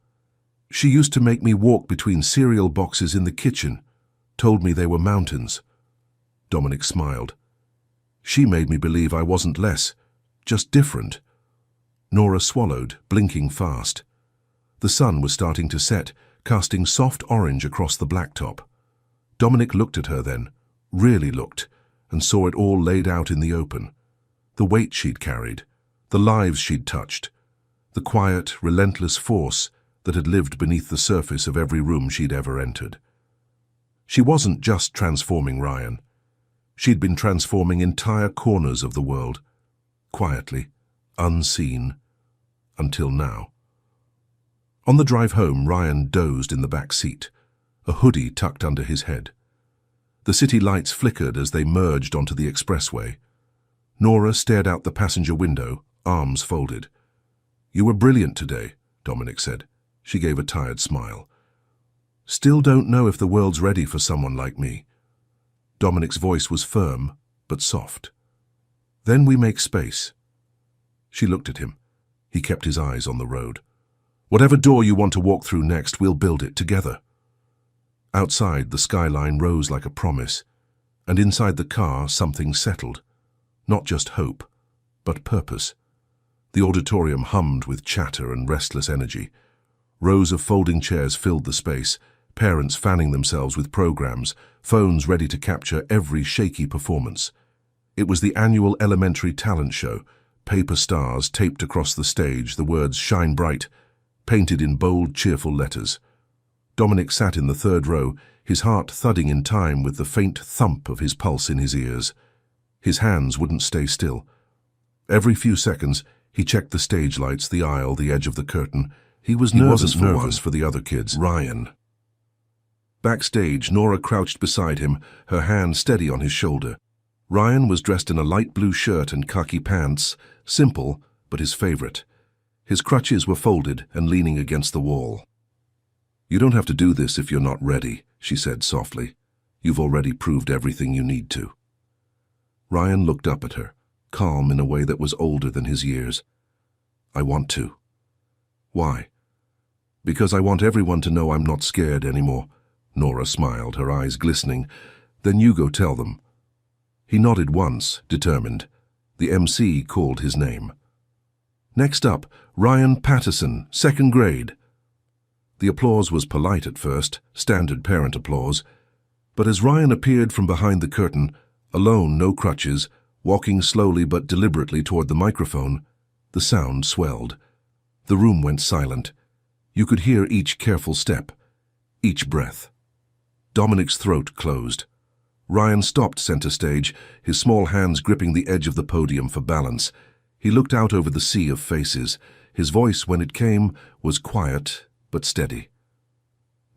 "She used to make me walk between cereal boxes in the kitchen, told me they were mountains." Dominic smiled. "She made me believe I wasn't less, just different." Nora swallowed, blinking fast. The sun was starting to set, casting soft orange across the blacktop. Dominic looked at her then, really looked, and saw it all laid out in the open. The weight she'd carried, the lives she'd touched, the quiet, relentless force that had lived beneath the surface of every room she'd ever entered. She wasn't just transforming Ryan. She'd been transforming entire corners of the world, quietly, unseen, until now. On the drive home, Ryan dozed in the back seat, a hoodie tucked under his head. The city lights flickered as they merged onto the expressway. Nora stared out the passenger window, arms folded. "You were brilliant today," Dominic said. She gave a tired smile. "Still don't know if the world's ready for someone like me." Dominic's voice was firm, but soft. "Then we make space." She looked at him. He kept his eyes on the road. "Whatever door you want to walk through next, we'll build it together." Outside, the skyline rose like a promise, and inside the car, something settled. Not just hope, but purpose. The auditorium hummed with chatter and restless energy. Rows of folding chairs filled the space, parents fanning themselves with programs, phones ready to capture every shaky performance. It was the annual elementary talent show, paper stars taped across the stage, the words "Shine Bright," painted in bold, cheerful letters. Dominic sat in the third row, his heart thudding in time with the faint thump of his pulse in his ears. His hands wouldn't stay still. Every few seconds, he checked the stage lights, the aisle, the edge of the curtain. He wasn't nervous for the other kids. Ryan. Backstage, Nora crouched beside him, her hand steady on his shoulder. Ryan was dressed in a light blue shirt and khaki pants, simple, but his favorite. His crutches were folded and leaning against the wall. "You don't have to do this if you're not ready," she said softly. "You've already proved everything you need to." Ryan looked up at her, calm in a way that was older than his years. "I want to." "Why?" "Because I want everyone to know I'm not scared anymore." Nora smiled, her eyes glistening. "Then you go tell them." He nodded once, determined. The MC called his name. "Next up, Ryan Patterson, 2nd grade." The applause was polite at first, standard parent applause. But as Ryan appeared from behind the curtain, alone, no crutches, walking slowly but deliberately toward the microphone, the sound swelled. The room went silent. You could hear each careful step, each breath. Dominic's throat closed. Ryan stopped center stage, his small hands gripping the edge of the podium for balance. He looked out over the sea of faces. His voice, when it came, was quiet but steady.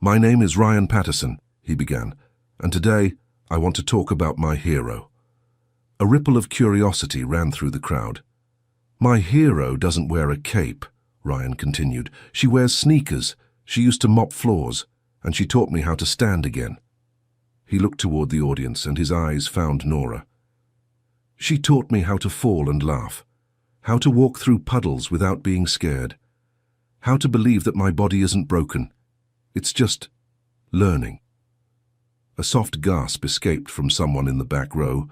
"My name is Ryan Patterson," he began, "and today I want to talk about my hero." A ripple of curiosity ran through the crowd. "My hero doesn't wear a cape," Ryan continued. "She wears sneakers. She used to mop floors, and she taught me how to stand again." He looked toward the audience, and his eyes found Nora. "She taught me how to fall and laugh, how to walk through puddles without being scared, how to believe that my body isn't broken. It's just learning." A soft gasp escaped from someone in the back row.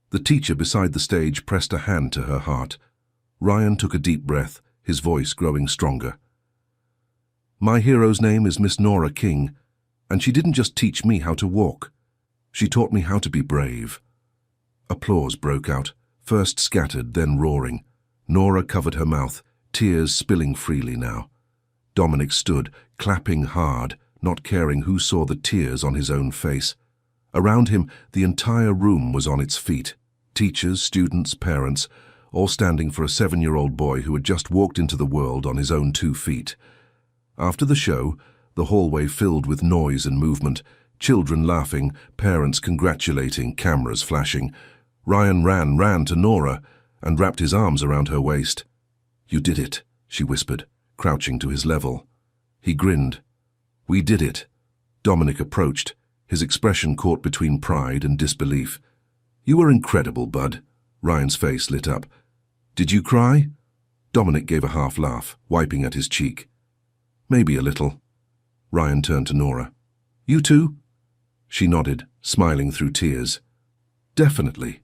The teacher beside the stage pressed a hand to her heart. Ryan took a deep breath, his voice growing stronger. "My hero's name is Miss Nora King, and she didn't just teach me how to walk. She taught me how to be brave." Applause broke out, first scattered, then roaring. Nora covered her mouth, tears spilling freely now. Dominic stood, clapping hard, not caring who saw the tears on his own face. Around him, the entire room was on its feet. Teachers, students, parents, all standing for a 7-year-old boy who had just walked into the world on his own 2 feet. After the show, the hallway filled with noise and movement, children laughing, parents congratulating, cameras flashing. Ryan ran to Nora and wrapped his arms around her waist. "You did it," she whispered, crouching to his level. He grinned. "We did it." Dominic approached, his expression caught between pride and disbelief. "You were incredible, bud." Ryan's face lit up. "Did you cry?" Dominic gave a half laugh, wiping at his cheek. "Maybe a little." Ryan turned to Nora. "You too?" She nodded, smiling through tears. "Definitely."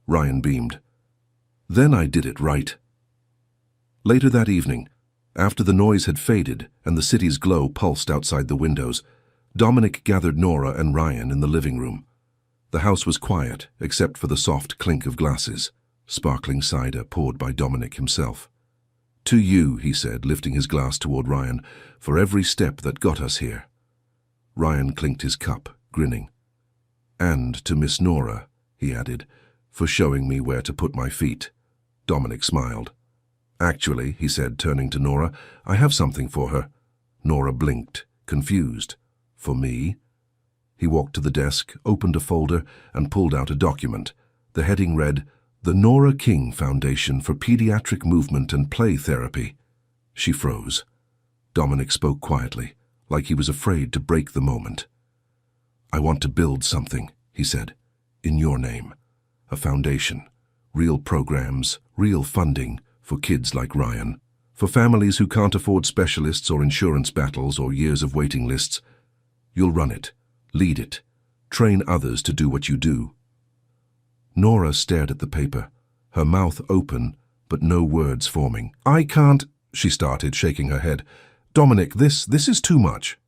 Ryan beamed. "Then I did it right." Later that evening, after the noise had faded and the city's glow pulsed outside the windows, Dominic gathered Nora and Ryan in the living room. The house was quiet, except for the soft clink of glasses, sparkling cider poured by Dominic himself. "To you," he said, lifting his glass toward Ryan, "for every step that got us here." Ryan clinked his cup, grinning. "And to Miss Nora," he added, "for showing me where to put my feet." Dominic smiled. "Actually," he said, turning to Nora, "I have something for her." Nora blinked, confused. "For me?" He walked to the desk, opened a folder, and pulled out a document. The heading read, "The Nora King Foundation for Pediatric Movement and Play Therapy." She froze. Dominic spoke quietly, like he was afraid to break the moment. "I want to build something," he said, "in your name. A foundation. Real programs, real funding for kids like Ryan. For families who can't afford specialists or insurance battles or years of waiting lists. You'll run it, lead it, train others to do what you do." Nora stared at the paper, her mouth open, but no words forming. "I can't," she started, shaking her head. "Dominic, this is too much."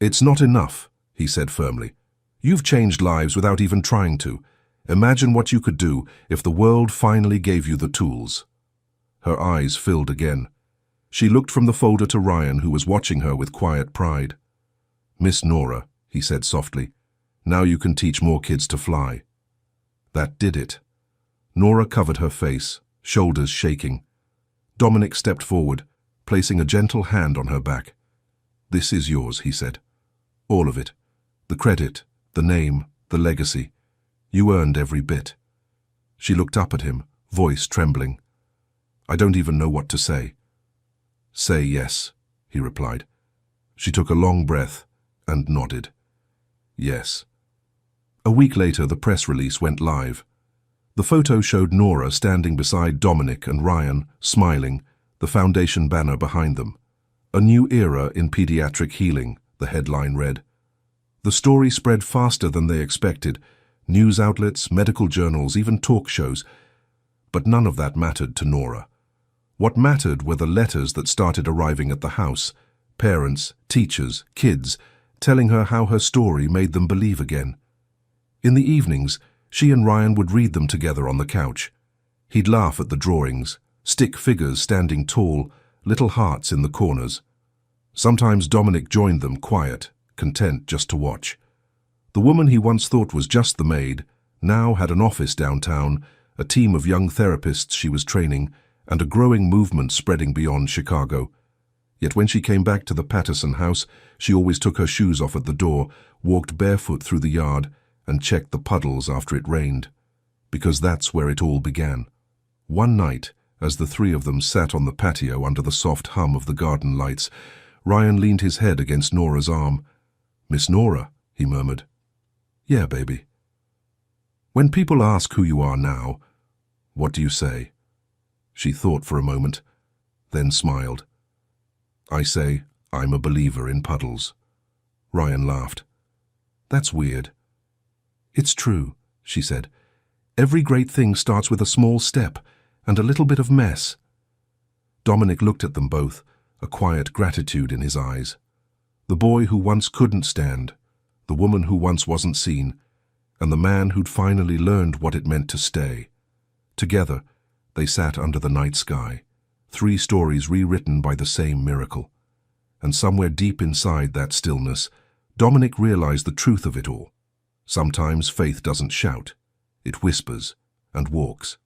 "It's not enough," he said firmly. "You've changed lives without even trying to. Imagine what you could do if the world finally gave you the tools." Her eyes filled again. She looked from the folder to Ryan, who was watching her with quiet pride. "Miss Nora," he said softly, "now you can teach more kids to fly." That did it. Nora covered her face, shoulders shaking. Dominic stepped forward, placing a gentle hand on her back. "This is yours," he said. "All of it. The credit, the name, the legacy. You earned every bit." She looked up at him, voice trembling. "I don't even know what to say." "Say yes," he replied. She took a long breath and nodded. "Yes." A week later, the press release went live. The photo showed Nora standing beside Dominic and Ryan, smiling, the foundation banner behind them. "A new era in pediatric healing," the headline read. The story spread faster than they expected. News outlets, medical journals, even talk shows. But none of that mattered to Nora. What mattered were the letters that started arriving at the house. Parents, teachers, kids, telling her how her story made them believe again. In the evenings, she and Ryan would read them together on the couch. He'd laugh at the drawings, stick figures standing tall, little hearts in the corners. Sometimes Dominic joined them, quiet, content just to watch. The woman he once thought was just the maid now had an office downtown, a team of young therapists she was training, and a growing movement spreading beyond Chicago. Yet when she came back to the Patterson house, she always took her shoes off at the door, walked barefoot through the yard, and checked the puddles after it rained. Because that's where it all began. One night, as the three of them sat on the patio under the soft hum of the garden lights, Ryan leaned his head against Nora's arm. "Miss Nora," he murmured. "Yeah, baby." "When people ask who you are now, what do you say?" She thought for a moment, then smiled. "I say, I'm a believer in puddles." Ryan laughed. "That's weird." "It's true," she said. "Every great thing starts with a small step and a little bit of mess." Dominic looked at them both, a quiet gratitude in his eyes. The boy who once couldn't stand, the woman who once wasn't seen, and the man who'd finally learned what it meant to stay. Together, they sat under the night sky, 3 stories rewritten by the same miracle. And somewhere deep inside that stillness, Dominic realized the truth of it all. Sometimes faith doesn't shout. It whispers and walks.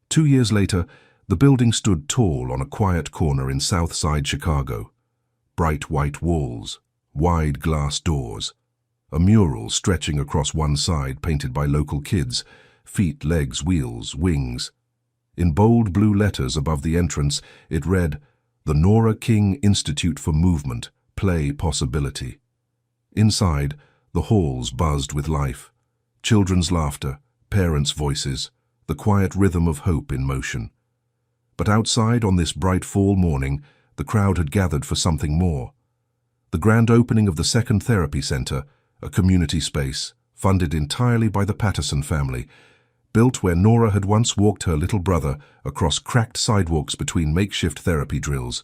2 years later, the building stood tall on a quiet corner in South Side Chicago. Bright white walls, wide glass doors, a mural stretching across one side painted by local kids, feet, legs, wheels, wings. In bold blue letters above the entrance, it read, "The Nora King Institute for Movement, Play Possibility." Inside, the halls buzzed with life. Children's laughter, parents' voices, the quiet rhythm of hope in motion. But outside on this bright fall morning, the crowd had gathered for something more. The grand opening of the second therapy center, a community space, funded entirely by the Patterson family, built where Nora had once walked her little brother across cracked sidewalks between makeshift therapy drills.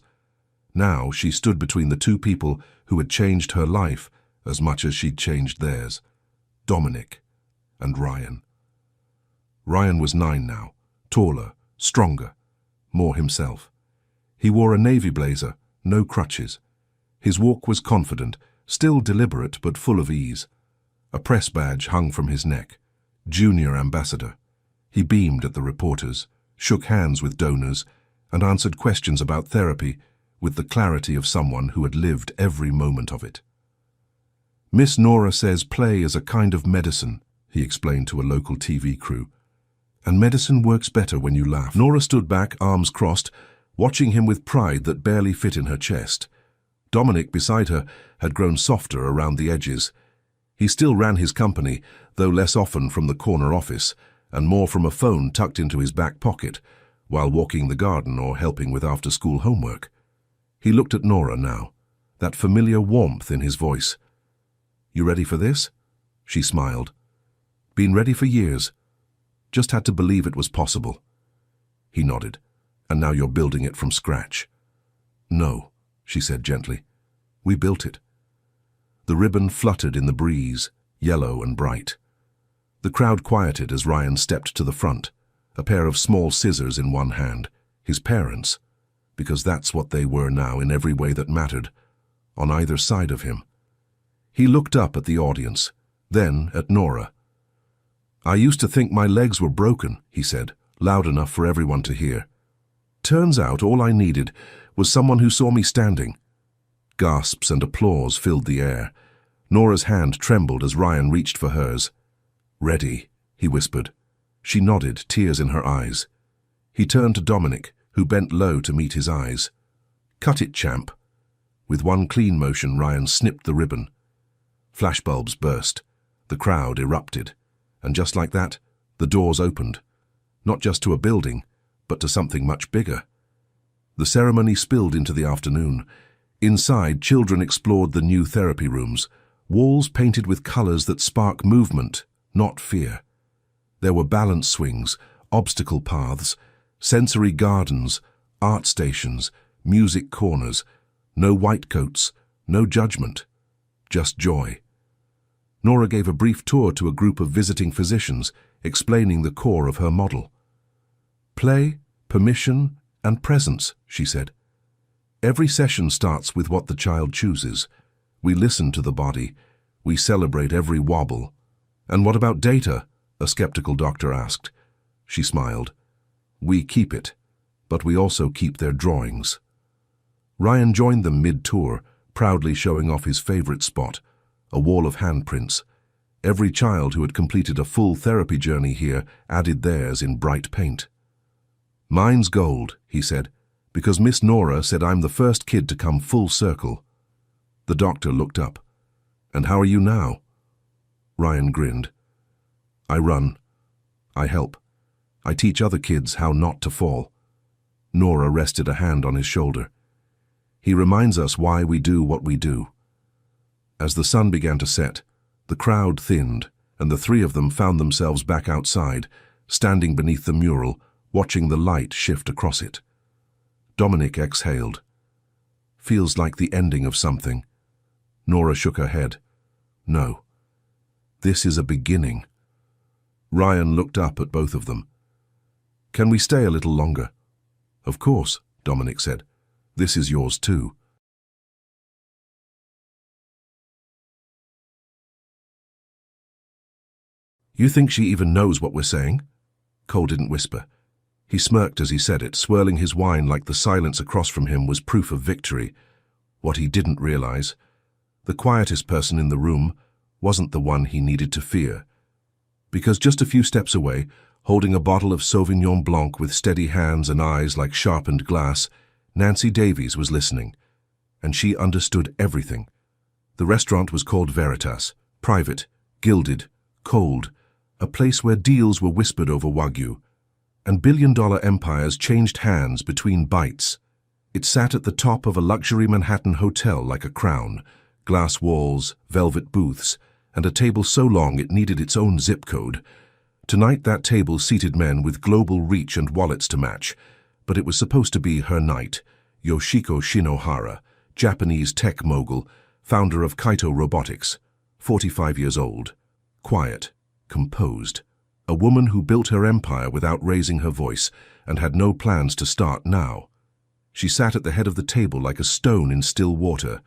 Now she stood between the two people who had changed her life as much as she'd changed theirs, Dominic and Ryan. Ryan was 9 now, taller, stronger, more himself. He wore a navy blazer, no crutches. His walk was confident, still deliberate but full of ease. A press badge hung from his neck, Junior Ambassador. He beamed at the reporters, shook hands with donors, and answered questions about therapy with the clarity of someone who had lived every moment of it. "Miss Nora says play is a kind of medicine," he explained to a local TV crew. "And medicine works better when you laugh." Nora stood back, arms crossed, watching him with pride that barely fit in her chest. Dominic, beside her, had grown softer around the edges. He still ran his company, though less often from the corner office, and more from a phone tucked into his back pocket, while walking the garden or helping with after-school homework. He looked at Nora now, that familiar warmth in his voice. "You ready for this?" She smiled. "Been ready for years. Just had to believe it was possible." He nodded. "And now you're building it from scratch." "No," she said gently. "We built it." The ribbon fluttered in the breeze, yellow and bright. The crowd quieted as Ryan stepped to the front, a pair of small scissors in one hand, his parents, because that's what they were now in every way that mattered, on either side of him. He looked up at the audience, then at Nora. "I used to think my legs were broken," he said, loud enough for everyone to hear. "Turns out all I needed was someone who saw me standing." Gasps and applause filled the air. Nora's hand trembled as Ryan reached for hers. "Ready," he whispered. She nodded, tears in her eyes. He turned to Dominic, who bent low to meet his eyes. "Cut it, champ." With one clean motion, Ryan snipped the ribbon. Flashbulbs burst. The crowd erupted. And just like that, the doors opened. Not just to a building, but to something much bigger. The ceremony spilled into the afternoon. Inside, children explored the new therapy rooms, walls painted with colors that spark movement, not fear. There were balance swings, obstacle paths, sensory gardens, art stations, music corners, no whitecoats, no judgment, just joy. Nora gave a brief tour to a group of visiting physicians, explaining the core of her model. "Play, permission, and presence," she said. "Every session starts with what the child chooses. We listen to the body. We celebrate every wobble." "And what about data?" a skeptical doctor asked. She smiled. "We keep it, but we also keep their drawings." Ryan joined them mid-tour, proudly showing off his favorite spot, a wall of handprints. Every child who had completed a full therapy journey here added theirs in bright paint. "Mine's gold," he said, "because Miss Nora said I'm the first kid to come full circle." The doctor looked up. "And how are you now?" Ryan grinned. "I run. I help. I teach other kids how not to fall." Nora rested a hand on his shoulder. "He reminds us why we do what we do." As the sun began to set, the crowd thinned, and the three of them found themselves back outside, standing beneath the mural, watching the light shift across it. Dominic exhaled. "Feels like the ending of something." Nora shook her head. "No. This is a beginning." Ryan looked up at both of them. "Can we stay a little longer?" "Of course," Dominic said. "This is yours too." You think she even knows what we're saying? Cole didn't whisper. He smirked as he said it, swirling his wine like the silence across from him was proof of victory. What he didn't realize, the quietest person in the room wasn't the one he needed to fear. Because just a few steps away, holding a bottle of Sauvignon Blanc with steady hands and eyes like sharpened glass, Nancy Davies was listening. And she understood everything. The restaurant was called Veritas, private, gilded, cold, a place where deals were whispered over Wagyu, and billion-dollar empires changed hands between bites. It sat at the top of a luxury Manhattan hotel like a crown, glass walls, velvet booths, and a table so long it needed its own zip code. Tonight that table seated men with global reach and wallets to match, but it was supposed to be her knight, Yoshiko Shinohara, Japanese tech mogul, founder of Kaito Robotics, 45 years old, quiet, composed, a woman who built her empire without raising her voice and had no plans to start now. She sat at the head of the table like a stone in still water,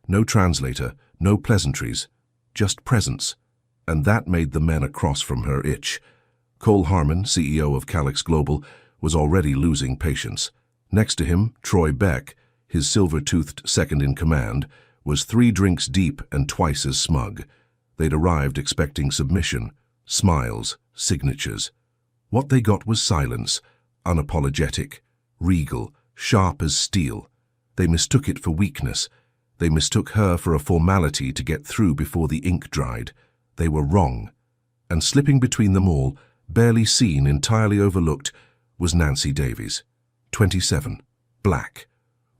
no translator, no pleasantries, just presence, and that made the men across from her itch. Cole Harmon, CEO of Calix Global, was already losing patience. Next to him, Troy Beck, his silver-toothed second-in-command, was 3 drinks deep and twice as smug. They'd arrived expecting submission, smiles, signatures. What they got was silence, unapologetic, regal, sharp as steel. They mistook it for weakness. They mistook her for a formality to get through before the ink dried. They were wrong. And slipping between them all, barely seen, entirely overlooked, was Nancy Davies, 27, black,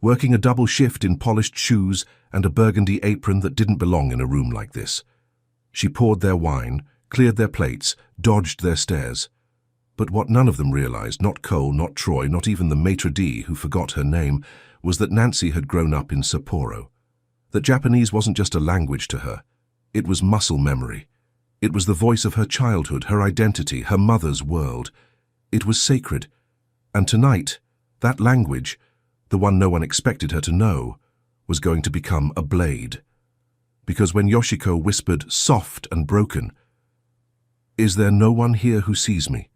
working a double shift in polished shoes and a burgundy apron that didn't belong in a room like this. She poured their wine, cleared their plates, dodged their stares. But what none of them realized, not Cole, not Troy, not even the maitre d' who forgot her name, was that Nancy had grown up in Sapporo. That Japanese wasn't just a language to her. It was muscle memory. It was the voice of her childhood, her identity, her mother's world. It was sacred. And tonight, that language, the one no one expected her to know, was going to become a blade. Because when Yoshiko whispered, soft and broken, "Is there no one here who sees me?"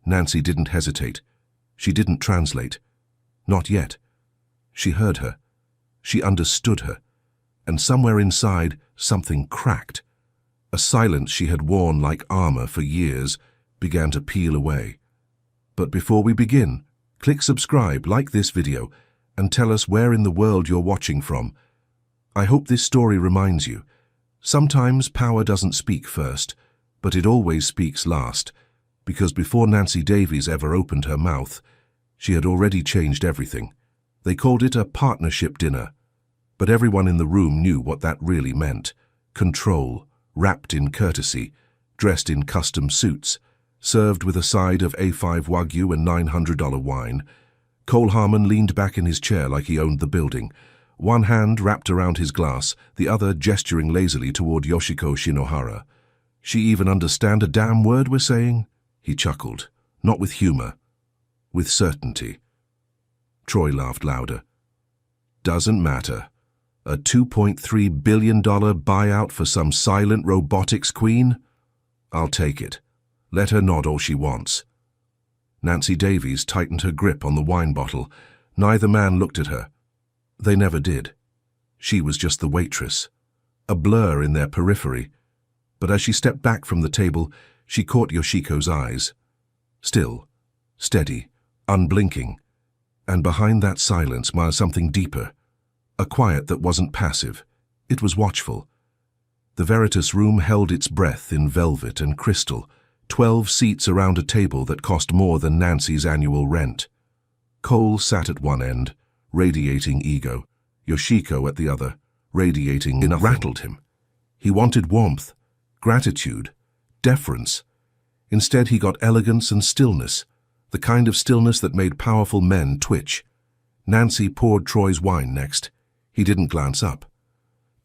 Nancy didn't hesitate. She didn't translate. Not yet. She heard her. She understood her. And somewhere inside, something cracked. A silence she had worn like armor for years began to peel away. But before we begin, click subscribe, like this video, and tell us where in the world you're watching from. I hope this story reminds you. Sometimes power doesn't speak first, but it always speaks last, because before Nancy Davies ever opened her mouth, she had already changed everything. They called it a partnership dinner, but everyone in the room knew what that really meant. Control, wrapped in courtesy, dressed in custom suits, served with a side of A5 Wagyu and $900 wine. Cole Harmon leaned back in his chair like he owned the building, one hand wrapped around his glass, the other gesturing lazily toward Yoshiko Shinohara. "She even understand a damn word we're saying?" He chuckled, not with humor, with certainty. Troy laughed louder. "Doesn't matter. A $2.3 billion buyout for some silent robotics queen? I'll take it. Let her nod all she wants." Nancy Davies tightened her grip on the wine bottle. Neither man looked at her. They never did. She was just the waitress, a blur in their periphery. But as she stepped back from the table, she caught Yoshiko's eyes. Still, steady, unblinking. And behind that silence was something deeper. A quiet that wasn't passive. It was watchful. The Veritas room held its breath in velvet and crystal, 12 seats around a table that cost more than Nancy's annual rent. Cole sat at one end, radiating ego. Yoshiko at the other, radiating nothing. It rattled him. He wanted warmth, gratitude, deference. Instead he got elegance and stillness, the kind of stillness that made powerful men twitch. Nancy poured Troy's wine next. He didn't glance up.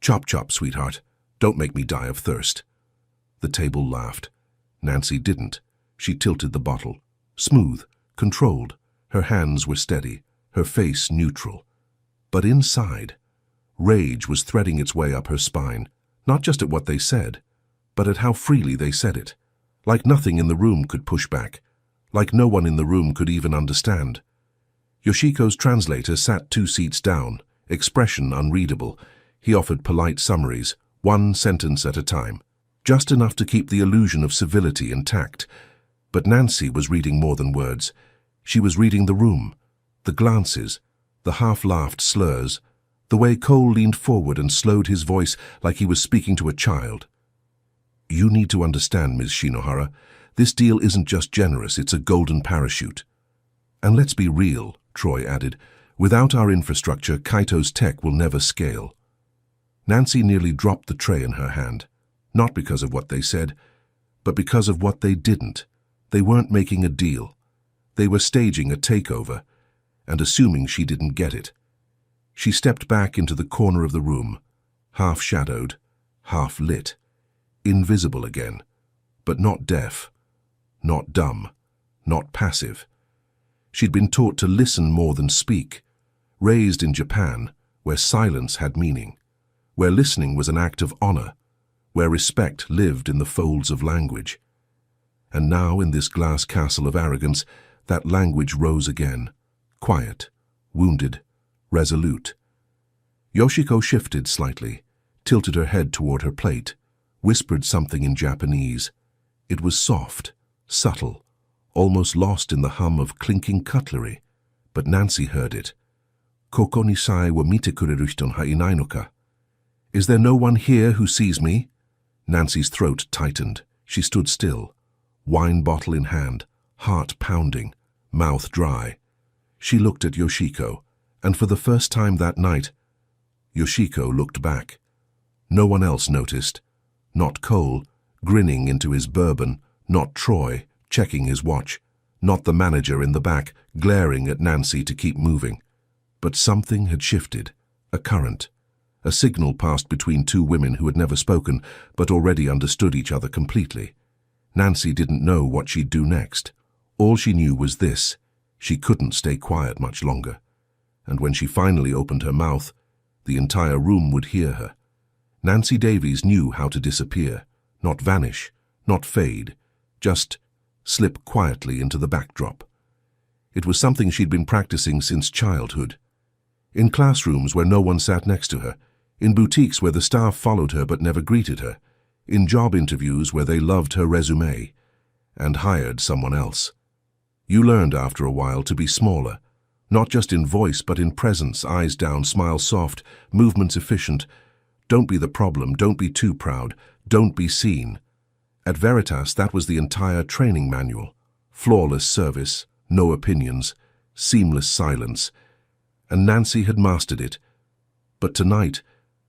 "Chop chop, sweetheart. Don't make me die of thirst." The table laughed. Nancy didn't. She tilted the bottle. Smooth, controlled. Her hands were steady, her face neutral. But inside, rage was threading its way up her spine, not just at what they said, but at how freely they said it. like nothing in the room could push back, like no one in the room could even understand. Yoshiko's translator sat 2 seats down, expression unreadable. He offered polite summaries, 1 sentence at a time, just enough to keep the illusion of civility intact. But Nancy was reading more than words. She was reading the room, the glances, the half-laughed slurs, the way Cole leaned forward and slowed his voice like he was speaking to a child. "You need to understand, Ms. Shinohara, this deal isn't just generous, it's a golden parachute. And let's be real," Troy added, "without our infrastructure, Kaito's tech will never scale." Nancy nearly dropped the tray in her hand, not because of what they said, but because of what they didn't. They weren't making a deal. They were staging a takeover, and assuming she didn't get it. She stepped back into the corner of the room, half-shadowed, half-lit, invisible again, but not deaf, not dumb, not passive. She'd been taught to listen more than speak, raised in Japan, where silence had meaning, where listening was an act of honor, where respect lived in the folds of language. And now, in this glass castle of arrogance, that language rose again, quiet, wounded, resolute. Yoshiko shifted slightly, tilted her head toward her plate, whispered something in Japanese. It was soft, subtle, almost lost in the hum of clinking cutlery, but Nancy heard it. "Koko ni sai wa mite kureru hito ha inai no ka?" "Is there no one here who sees me?" Nancy's throat tightened. She stood still, wine bottle in hand, heart pounding, mouth dry. She looked at Yoshiko, and for the first time that night, Yoshiko looked back. No one else noticed. Not Cole, grinning into his bourbon, not Troy, checking his watch, not the manager in the back, glaring at Nancy to keep moving. But something had shifted, a current. A signal passed between 2 women who had never spoken, but already understood each other completely. Nancy didn't know what she'd do next. All she knew was this: she couldn't stay quiet much longer. And when she finally opened her mouth, the entire room would hear her. Nancy Davies knew how to disappear, not vanish, not fade, just slip quietly into the backdrop. It was something she'd been practicing since childhood. In classrooms where no one sat next to her, in boutiques where the staff followed her but never greeted her, in job interviews where they loved her resume and hired someone else. You learned after a while to be smaller, not just in voice but in presence, eyes down, smile soft, movements efficient. Don't be the problem, don't be too proud, don't be seen. At Veritas, that was the entire training manual. Flawless service, no opinions, seamless silence. And Nancy had mastered it. But tonight,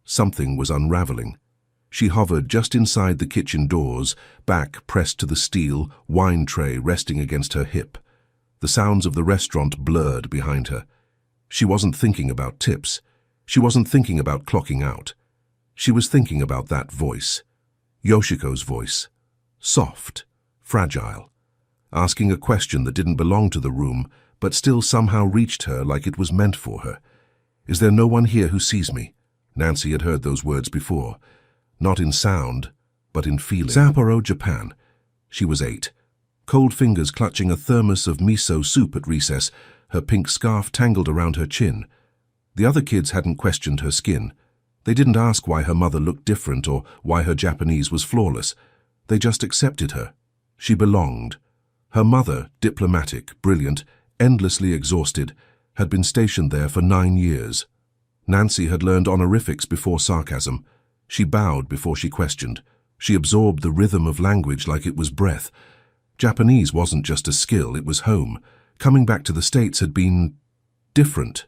something was unraveling. She hovered just inside the kitchen doors, back pressed to the steel, wine tray resting against her hip. The sounds of the restaurant blurred behind her. She wasn't thinking about tips. She wasn't thinking about clocking out. She was thinking about that voice. Yoshiko's voice. Soft, fragile. Asking a question that didn't belong to the room, but still somehow reached her like it was meant for her. "Is there no one here who sees me?" Nancy had heard those words before. Not in sound, but in feeling. Sapporo, Japan. She was 8. Cold fingers clutching a thermos of miso soup at recess, her pink scarf tangled around her chin. The other kids hadn't questioned her skin. They didn't ask why her mother looked different or why her Japanese was flawless. They just accepted her. She belonged. Her mother, diplomatic, brilliant, endlessly exhausted, had been stationed there for 9 years. Nancy had learned honorifics before sarcasm. She bowed before she questioned. She absorbed the rhythm of language like it was breath. Japanese wasn't just a skill, it was home. Coming back to the States had been different.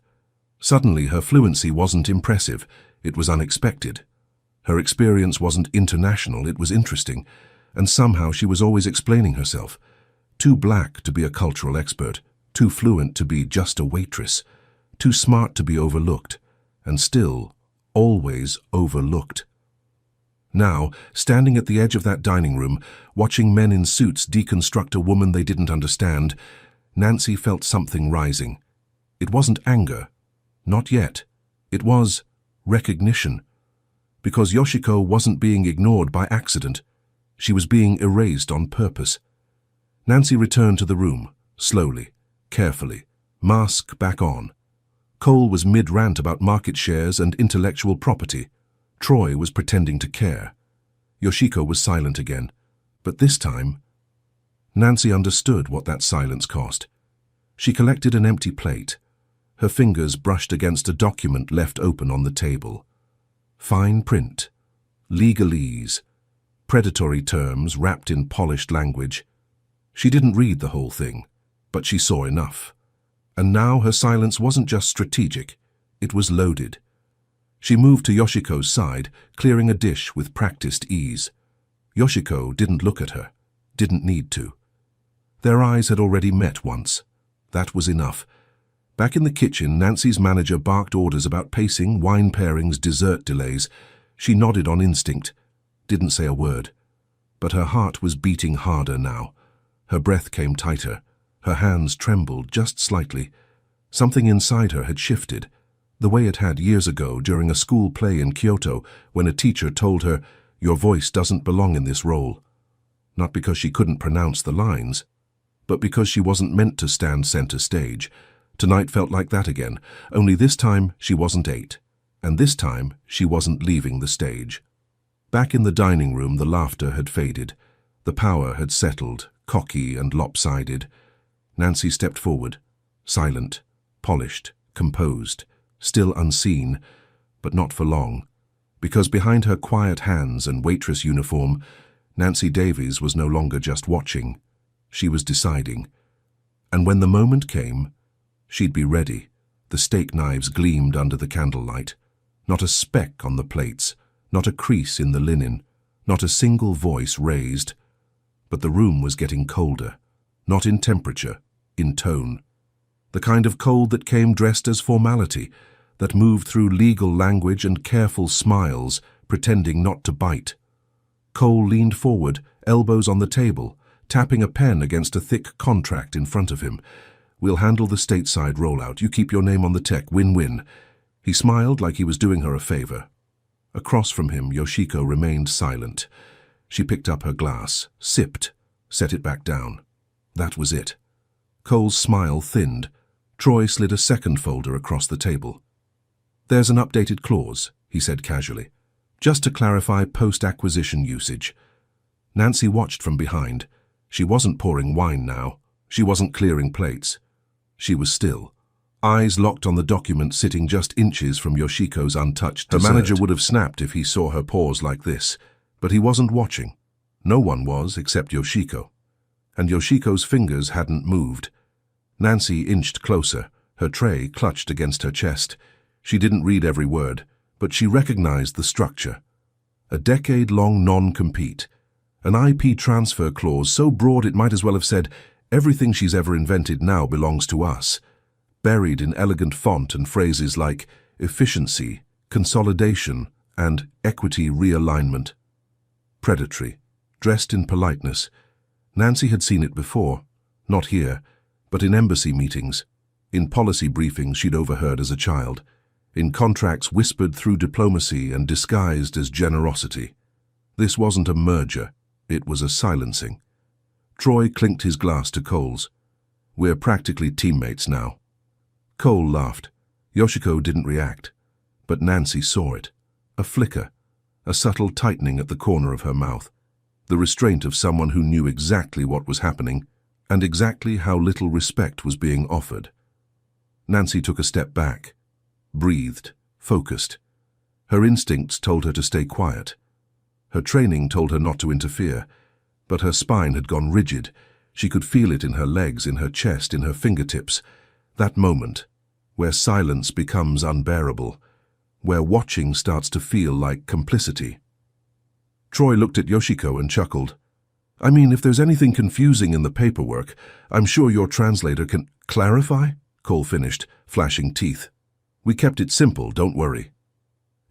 Suddenly her fluency wasn't impressive, it was unexpected. Her experience wasn't international, it was interesting, and somehow she was always explaining herself. Too black to be a cultural expert, too fluent to be just a waitress, too smart to be overlooked, and still, always overlooked. Now, standing at the edge of that dining room, watching men in suits deconstruct a woman they didn't understand, Nancy felt something rising. It wasn't anger. Not yet. It was recognition. Because Yoshiko wasn't being ignored by accident. She was being erased on purpose. Nancy returned to the room, slowly, carefully, mask back on. Cole was mid-rant about market shares and intellectual property. Troy was pretending to care. Yoshiko was silent again, but this time, Nancy understood what that silence cost. She collected an empty plate. Her fingers brushed against a document left open on the table. Fine print, legalese, predatory terms wrapped in polished language. She didn't read the whole thing, but she saw enough. And now her silence wasn't just strategic, it was loaded. She moved to Yoshiko's side, clearing a dish with practiced ease. Yoshiko didn't look at her, didn't need to. Their eyes had already met once. That was enough. Back in the kitchen, Nancy's manager barked orders about pacing, wine pairings, dessert delays. She nodded on instinct, didn't say a word. But her heart was beating harder now. Her breath came tighter. Her hands trembled just slightly. Something inside her had shifted, the way it had years ago during a school play in Kyoto when a teacher told her, "Your voice doesn't belong in this role." Not because she couldn't pronounce the lines, but because she wasn't meant to stand center stage. Tonight felt like that again, only this time she wasn't 8, and this time she wasn't leaving the stage. Back in the dining room, the laughter had faded. The power had settled, cocky and lopsided. Nancy stepped forward, silent, polished, composed, still unseen, but not for long, because behind her quiet hands and waitress uniform, Nancy Davies was no longer just watching. She was deciding. And when the moment came, she'd be ready. The steak knives gleamed under the candlelight. Not a speck on the plates, not a crease in the linen, not a single voice raised. But the room was getting colder, not in temperature, in tone. The kind of cold that came dressed as formality, that moved through legal language and careful smiles, pretending not to bite. Cole leaned forward, elbows on the table, tapping a pen against a thick contract in front of him. "We'll handle the stateside rollout. You keep your name on the tech. Win-win." He smiled like he was doing her a favor. Across from him, Yoshiko remained silent. She picked up her glass, sipped, set it back down. That was it. Cole's smile thinned. Troy slid a second folder across the table. "There's an updated clause," he said casually, "just to clarify post-acquisition usage." Nancy watched from behind. She wasn't pouring wine now. She wasn't clearing plates. She was still, eyes locked on the document sitting just inches from Yoshiko's untouched dessert. Her manager would have snapped if he saw her pause like this, but he wasn't watching. No one was except Yoshiko. And Yoshiko's fingers hadn't moved. Nancy inched closer, her tray clutched against her chest. She didn't read every word, but she recognized the structure. A decade-long non-compete. An IP transfer clause so broad it might as well have said, "Everything she's ever invented now belongs to us." Buried in elegant font and phrases like efficiency, consolidation, and equity realignment. Predatory, dressed in politeness. Nancy had seen it before, not here, but in embassy meetings, in policy briefings she'd overheard as a child, in contracts whispered through diplomacy and disguised as generosity. This wasn't a merger, it was a silencing. Troy clinked his glass to Cole's. "We're practically teammates now." Cole laughed. Yoshiko didn't react, but Nancy saw it. A flicker, a subtle tightening at the corner of her mouth. The restraint of someone who knew exactly what was happening and exactly how little respect was being offered. Nancy took a step back, breathed, focused. Her instincts told her to stay quiet. Her training told her not to interfere, but her spine had gone rigid. She could feel it in her legs, in her chest, in her fingertips. That moment, where silence becomes unbearable, where watching starts to feel like complicity. Troy looked at Yoshiko and chuckled. "I mean, if there's anything confusing in the paperwork, I'm sure your translator can—" "Clarify?" Cole finished, flashing teeth. "We kept it simple, don't worry."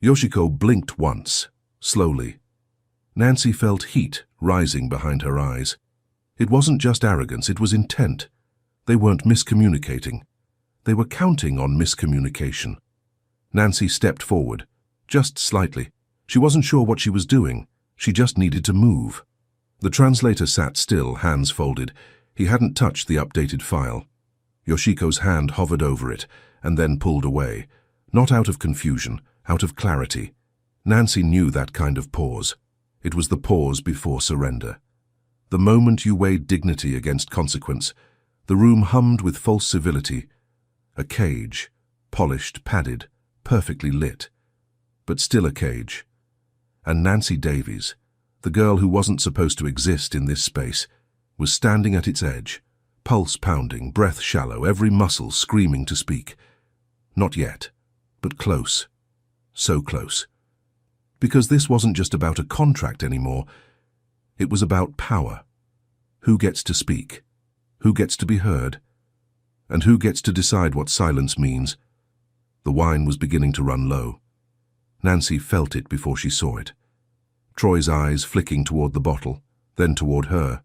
Yoshiko blinked once, slowly. Nancy felt heat rising behind her eyes. It wasn't just arrogance, it was intent. They weren't miscommunicating. They were counting on miscommunication. Nancy stepped forward, just slightly. She wasn't sure what she was doing. She just needed to move. The translator sat still, hands folded. He hadn't touched the updated file. Yoshiko's hand hovered over it and then pulled away. Not out of confusion, out of clarity. Nancy knew that kind of pause. It was the pause before surrender. The moment you weighed dignity against consequence, the room hummed with false civility. A cage, polished, padded, perfectly lit. But still a cage. And Nancy Davies, the girl who wasn't supposed to exist in this space, was standing at its edge, pulse pounding, breath shallow, every muscle screaming to speak. Not yet, but close. So close. Because this wasn't just about a contract anymore. It was about power. Who gets to speak? Who gets to be heard? And who gets to decide what silence means? The wine was beginning to run low. Nancy felt it before she saw it. Troy's eyes flicking toward the bottle, then toward her,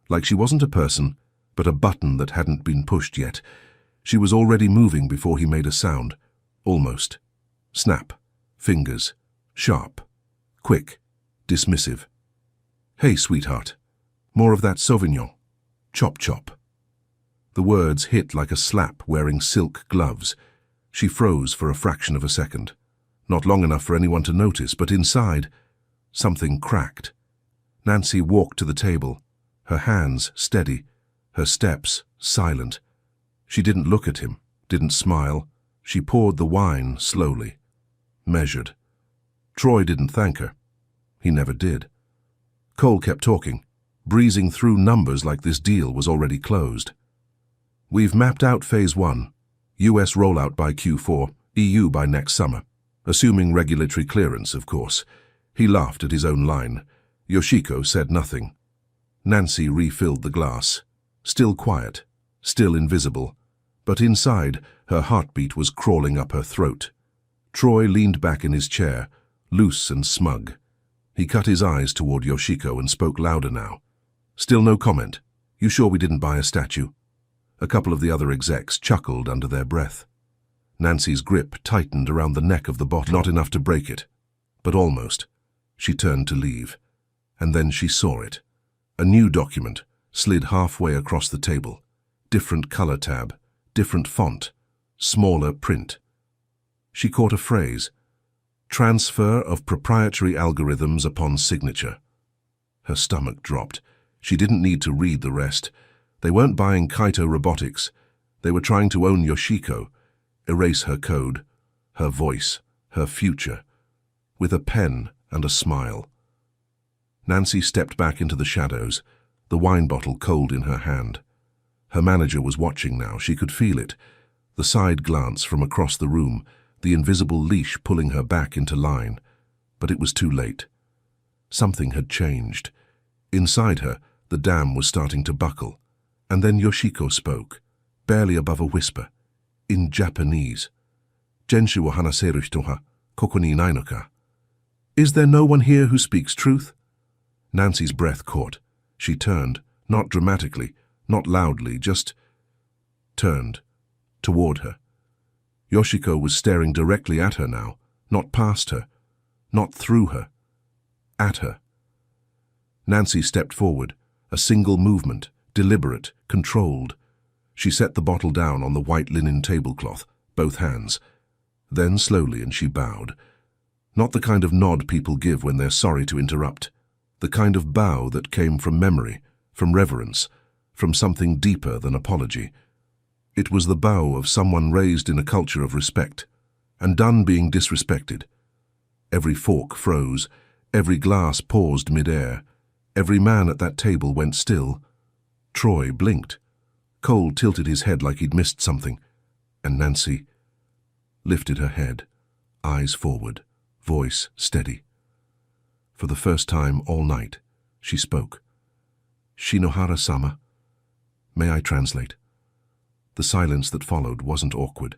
like she wasn't a person, but a button that hadn't been pushed yet. She was already moving before he made a sound. Almost. Snap. Fingers. Sharp. Quick. Dismissive. Hey, sweetheart. More of that Sauvignon. Chop chop. The words hit like a slap wearing silk gloves. She froze for a fraction of a second. Not long enough for anyone to notice, but inside, something cracked. Nancy walked to the table, her hands steady, her steps silent. She didn't look at him, didn't smile. She poured the wine slowly, measured. Troy didn't thank her. He never did. Cole kept talking, breezing through numbers like this deal was already closed. We've mapped out Phase 1, US rollout by Q4, EU by next summer. Assuming regulatory clearance, of course. He laughed at his own line. Yoshiko said nothing. Nancy refilled the glass. Still quiet, still invisible. But inside, her heartbeat was crawling up her throat. Troy leaned back in his chair, loose and smug. He cut his eyes toward Yoshiko and spoke louder now. Still no comment. You sure we didn't buy a statue? A couple of the other execs chuckled under their breath. Nancy's grip tightened around the neck of the bottle, not enough to break it, but almost. She turned to leave, and then she saw it. A new document slid halfway across the table. Different color tab, different font, smaller print. She caught a phrase. Transfer of proprietary algorithms upon signature. Her stomach dropped. She didn't need to read the rest. They weren't buying Kaito Robotics. They were trying to own Yoshiko, erase her code, her voice, her future, with a pen and a smile. Nancy stepped back into the shadows, the wine bottle cold in her hand. Her manager was watching now. She could feel it. The side glance from across the room, the invisible leash pulling her back into line. But it was too late. Something had changed. Inside her, the dam was starting to buckle. And then Yoshiko spoke, barely above a whisper, in Japanese. Jenshu wo hanaseru hito ha koko ni inai no ka? Is there no one here who speaks truth? Nancy's breath caught. She turned, not dramatically, not loudly, just turned, toward her. Yoshiko was staring directly at her now, not past her, not through her, at her. Nancy stepped forward, a single movement, deliberate, controlled. She set the bottle down on the white linen tablecloth, both hands. Then slowly, and she bowed. Not the kind of nod people give when they're sorry to interrupt. The kind of bow that came from memory, from reverence, from something deeper than apology. It was the bow of someone raised in a culture of respect, and done being disrespected. Every fork froze, every glass paused mid-air. Every man at that table went still. Troy blinked. Cole tilted his head like he'd missed something, and Nancy lifted her head, eyes forward, voice steady. For the first time all night, she spoke. Shinohara-sama. May I translate? The silence that followed wasn't awkward.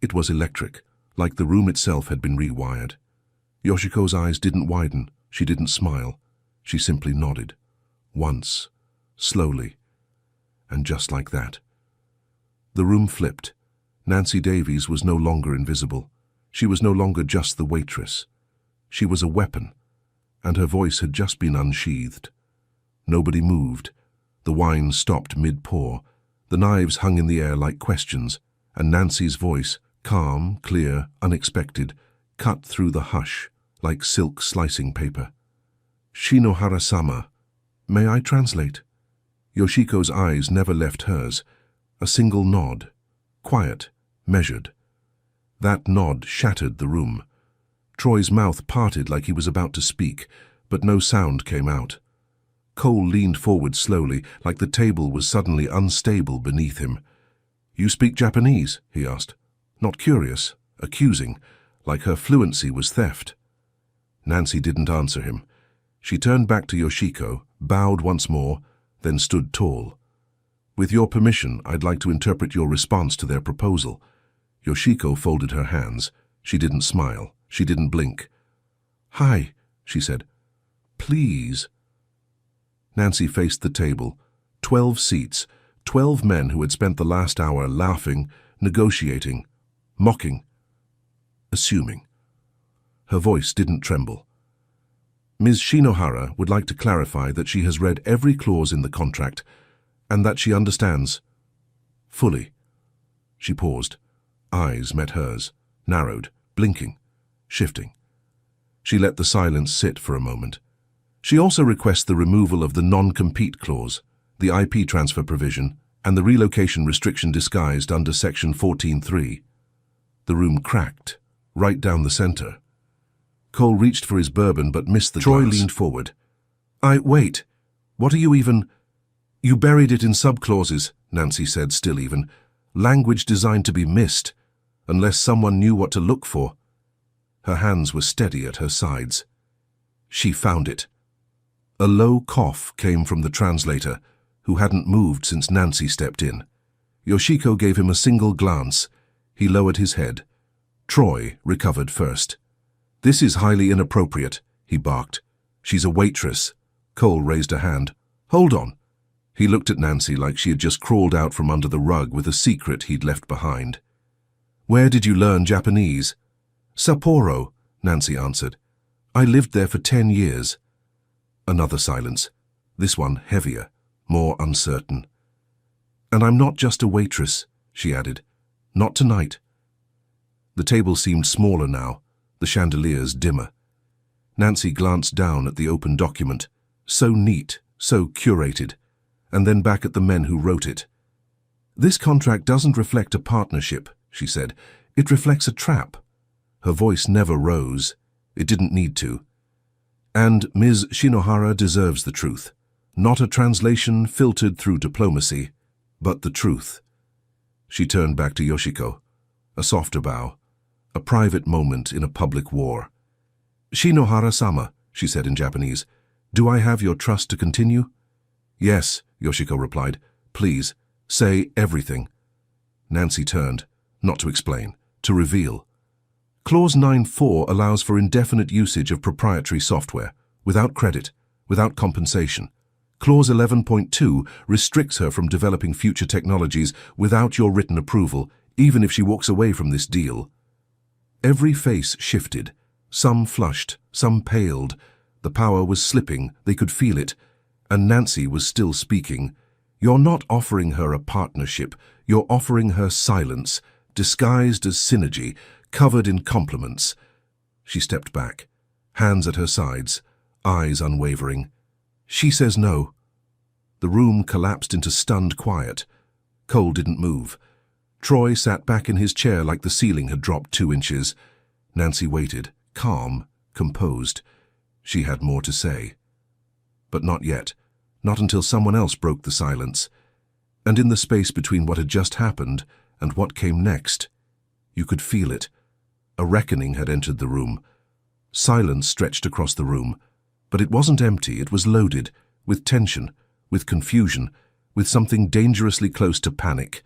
It was electric, like the room itself had been rewired. Yoshiko's eyes didn't widen, she didn't smile. She simply nodded. Once, slowly, and just like that. The room flipped. Nancy Davies was no longer invisible. She was no longer just the waitress. She was a weapon, and her voice had just been unsheathed. Nobody moved. The wine stopped mid-pour. The knives hung in the air like questions, and Nancy's voice, calm, clear, unexpected, cut through the hush like silk slicing paper. "Shinohara-sama, may I translate?" Yoshiko's eyes never left hers. A single nod, quiet, measured. That nod shattered the room. Troy's mouth parted like he was about to speak, but no sound came out. Cole leaned forward slowly, like the table was suddenly unstable beneath him. "You speak Japanese?" he asked. Not curious, accusing, like her fluency was theft. Nancy didn't answer him. She turned back to Yoshiko, bowed once more, then stood tall. "With your permission, I'd like to interpret your response to their proposal." Yoshiko folded her hands. She didn't smile. She didn't blink. "Hi," she said. "Please." Nancy faced the table. 12 seats, 12 men who had spent the last hour laughing, negotiating, mocking, assuming. Her voice didn't tremble. "Ms. Shinohara would like to clarify that she has read every clause in the contract and that she understands fully." She paused. Eyes met hers, narrowed, blinking, shifting. She let the silence sit for a moment. She also requests the removal of the non-compete clause, the IP transfer provision, and the relocation restriction disguised under Section 14.3. The room cracked, right down the center. Cole reached for his bourbon but missed the glass. Troy leaned forward. Wait, what are you even—" "You buried it in sub-clauses," Nancy said, still even. "Language designed to be missed, unless someone knew what to look for." Her hands were steady at her sides. She found it. A low cough came from the translator, who hadn't moved since Nancy stepped in. Yoshiko gave him a single glance. He lowered his head. Troy recovered first. "This is highly inappropriate," he barked. "She's a waitress." Cole raised a hand. "Hold on." He looked at Nancy like she had just crawled out from under the rug with a secret he'd left behind. "Where did you learn Japanese?" "Sapporo," Nancy answered. "I lived there for 10 years. Another silence, this one heavier, more uncertain. "And I'm not just a waitress," she added. "Not tonight." The table seemed smaller now, the chandeliers dimmer. Nancy glanced down at the open document, so neat, so curated, and then back at the men who wrote it. "This contract doesn't reflect a partnership," she said. "It reflects a trap." Her voice never rose. It didn't need to. "And Ms. Shinohara deserves the truth. Not a translation filtered through diplomacy, but the truth." She turned back to Yoshiko. A softer bow. A private moment in a public war. "Shinohara-sama," she said in Japanese. "Do I have your trust to continue?" "Yes," Yoshiko replied. "Please, say everything." Nancy turned, not to explain, to reveal. Clause 9.4 allows for indefinite usage of proprietary software, without credit, without compensation. Clause 11.2 restricts her from developing future technologies without your written approval, even if she walks away from this deal. Every face shifted. Some flushed, some paled. The power was slipping, they could feel it. And Nancy was still speaking. "You're not offering her a partnership, you're offering her silence, disguised as synergy, covered in compliments." She stepped back, hands at her sides, eyes unwavering. "She says no." The room collapsed into stunned quiet. Cole didn't move. Troy sat back in his chair like the ceiling had dropped 2 inches. Nancy waited, calm, composed. She had more to say. But not yet. Not until someone else broke the silence. And in the space between what had just happened and what came next, you could feel it. A reckoning had entered the room. Silence stretched across the room. But it wasn't empty, it was loaded, with tension, with confusion, with something dangerously close to panic.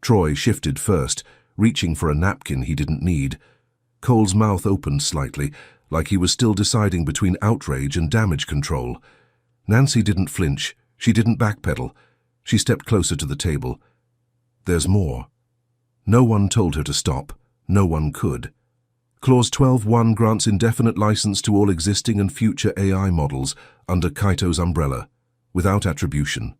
Troy shifted first, reaching for a napkin he didn't need. Cole's mouth opened slightly, like he was still deciding between outrage and damage control. Nancy didn't flinch. She didn't backpedal. She stepped closer to the table. "There's more." No one told her to stop. No one could. Clause 12.1 grants indefinite license to all existing and future AI models under Kaito's umbrella, without attribution.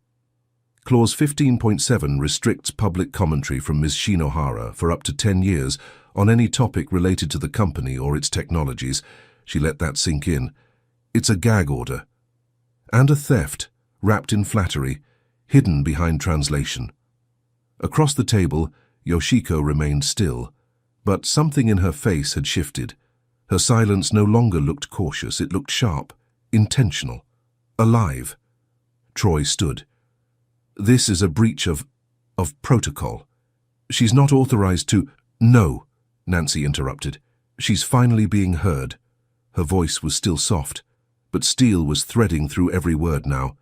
Clause 15.7 restricts public commentary from Ms. Shinohara for up to 10 years on any topic related to the company or its technologies. She let that sink in. It's a gag order. And a theft, wrapped in flattery, hidden behind translation. Across the table, Yoshiko remained still, but something in her face had shifted. Her silence no longer looked cautious, it looked sharp, intentional, alive. Troy stood. This is a breach of protocol. She's not authorized to— No, Nancy interrupted. She's finally being heard. Her voice was still soft, but steel was threading through every word now.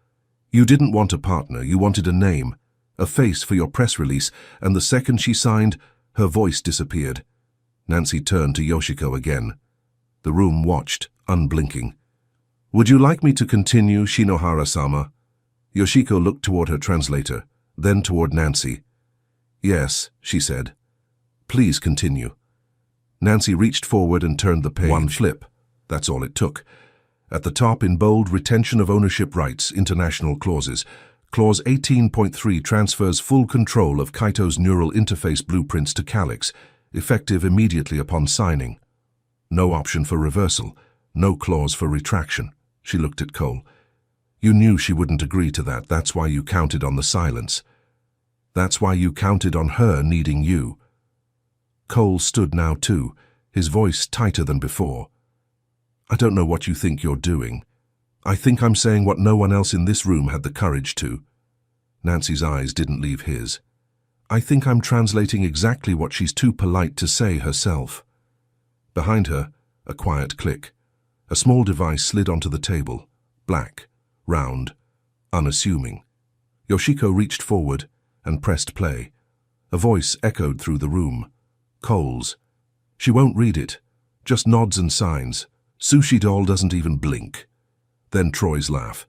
You didn't want a partner, you wanted a name, a face for your press release, and the second she signed, her voice disappeared. Nancy turned to Yoshiko again. The room watched, unblinking. Would you like me to continue, Shinohara-sama? Yoshiko looked toward her translator, then toward Nancy. Yes, she said. Please continue. Nancy reached forward and turned the page. One flip. That's all it took. At the top, in bold, retention of ownership rights, international clauses. Clause 18.3 transfers full control of Kaito's neural interface blueprints to Calyx, effective immediately upon signing. No option for reversal, no clause for retraction. She looked at Cole. You knew she wouldn't agree to that. That's why you counted on the silence. That's why you counted on her needing you. Cole stood now too, his voice tighter than before. I don't know what you think you're doing. I think I'm saying what no one else in this room had the courage to. Nancy's eyes didn't leave his. I think I'm translating exactly what she's too polite to say herself. Behind her, a quiet click. A small device slid onto the table, black, round, unassuming. Yoshiko reached forward and pressed play. A voice echoed through the room. Cole's. She won't read it, just nods and signs. Sushi doll doesn't even blink. Then Troy's laugh.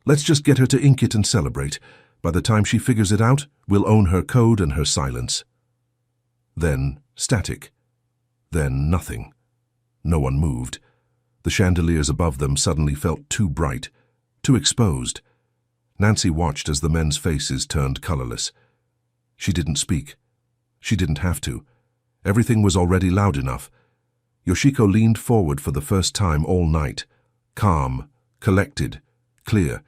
Let's just get her to ink it and celebrate. By the time she figures it out, we'll own her code and her silence. Then static. Then nothing. No one moved. The chandeliers above them suddenly felt too bright, too exposed. Nancy watched as the men's faces turned colorless. She didn't speak. She didn't have to. Everything was already loud enough. Yoshiko leaned forward for the first time all night, calm, collected, clear.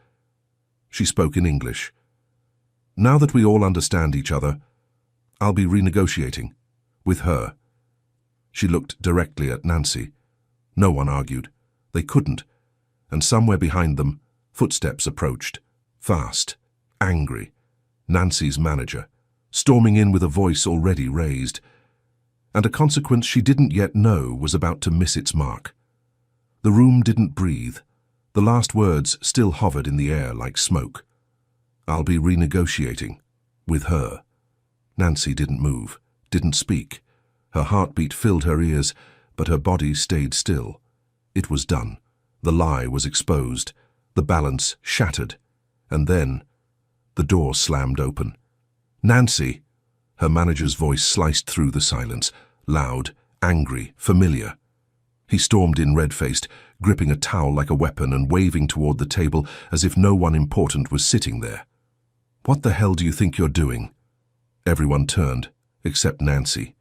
She spoke in English. Now that we all understand each other, I'll be renegotiating. With her. She looked directly at Nancy. No one argued. They couldn't. And somewhere behind them, footsteps approached. Fast. Angry. Nancy's manager. Storming in with a voice already raised. And a consequence she didn't yet know was about to miss its mark. The room didn't breathe. The last words still hovered in the air like smoke. I'll be renegotiating. With her. Nancy didn't move, didn't speak. Her heartbeat filled her ears, but her body stayed still. It was done. The lie was exposed. The balance shattered. And then, the door slammed open. Nancy! Her manager's voice sliced through the silence, loud, angry, familiar. He stormed in red-faced, gripping a towel like a weapon and waving toward the table as if no one important was sitting there. What the hell do you think you're doing? Everyone turned, except Nancy.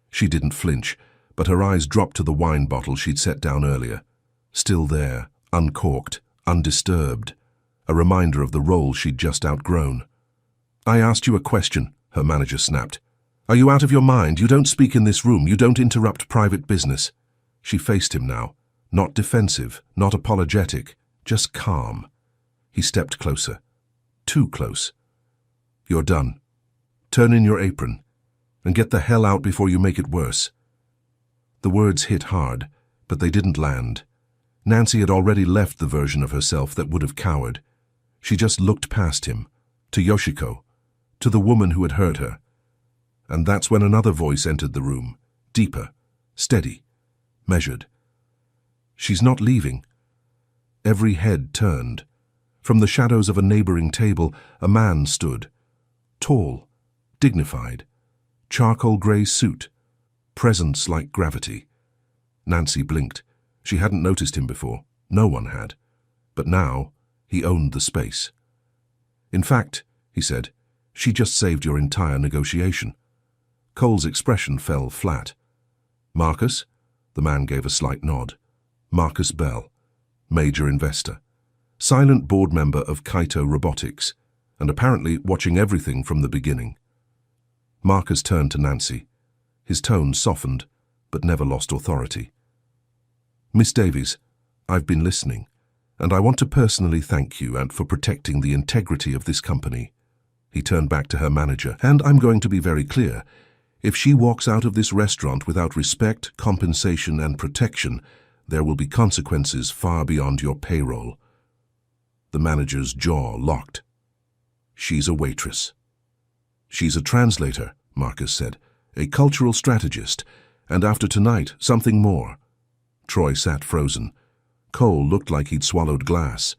She didn't flinch, but her eyes dropped to the wine bottle she'd set down earlier. Still there, uncorked, undisturbed. A reminder of the role she'd just outgrown. I asked you a question, her manager snapped. Are you out of your mind? You don't speak in this room. You don't interrupt private business. She faced him now. Not defensive, not apologetic, just calm. He stepped closer. Too close. You're done. Turn in your apron. And get the hell out before you make it worse. The words hit hard, but they didn't land. Nancy had already left the version of herself that would have cowered. She just looked past him, to Yoshiko, to the woman who had hurt her. And that's when another voice entered the room, deeper, steady, measured. She's not leaving. Every head turned. From the shadows of a neighboring table, a man stood. Tall, dignified, charcoal grey suit, presence like gravity. Nancy blinked. She hadn't noticed him before. No one had. But now, he owned the space. In fact, he said, she just saved your entire negotiation. Cole's expression fell flat. Marcus? The man gave a slight nod. Marcus Bell, major investor, silent board member of Kaito Robotics, and apparently watching everything from the beginning. Marcus turned to Nancy. His tone softened, but never lost authority. Miss Davies, I've been listening, and I want to personally thank you for protecting the integrity of this company. He turned back to her manager, and I'm going to be very clear. If she walks out of this restaurant without respect, compensation, and protection, there will be consequences far beyond your payroll. The manager's jaw locked. She's a waitress. She's a translator, Marcus said, a cultural strategist, and after tonight, something more. Troy sat frozen. Cole looked like he'd swallowed glass.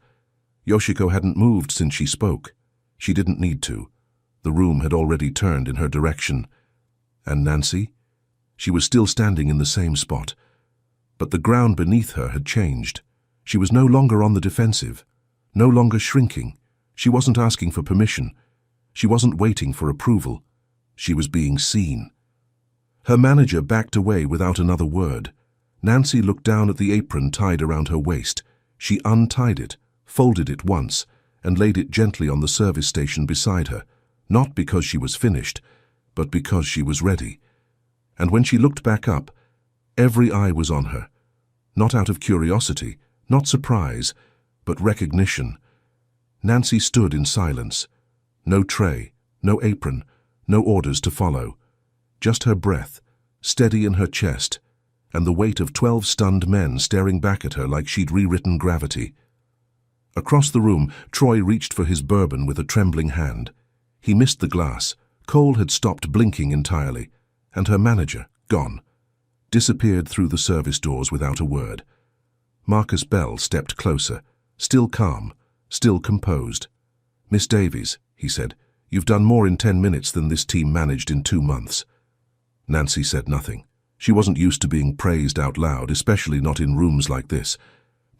Yoshiko hadn't moved since she spoke. She didn't need to. The room had already turned in her direction. And Nancy? She was still standing in the same spot. But the ground beneath her had changed. She was no longer on the defensive, no longer shrinking. She wasn't asking for permission. She wasn't waiting for approval. She was being seen. Her manager backed away without another word. Nancy looked down at the apron tied around her waist. She untied it, folded it once, and laid it gently on the service station beside her, not because she was finished, but because she was ready. And when she looked back up, every eye was on her, not out of curiosity, not surprise, but recognition. Nancy stood in silence. No tray, no apron, no orders to follow. Just her breath, steady in her chest, and the weight of 12 stunned men staring back at her like she'd rewritten gravity. Across the room, Troy reached for his bourbon with a trembling hand. He missed the glass. Cole had stopped blinking entirely, and her manager, gone, disappeared through the service doors without a word. Marcus Bell stepped closer, still calm, still composed. Miss Davies, he said, you've done more in 10 minutes than this team managed in 2 months. Nancy said nothing. She wasn't used to being praised out loud, especially not in rooms like this.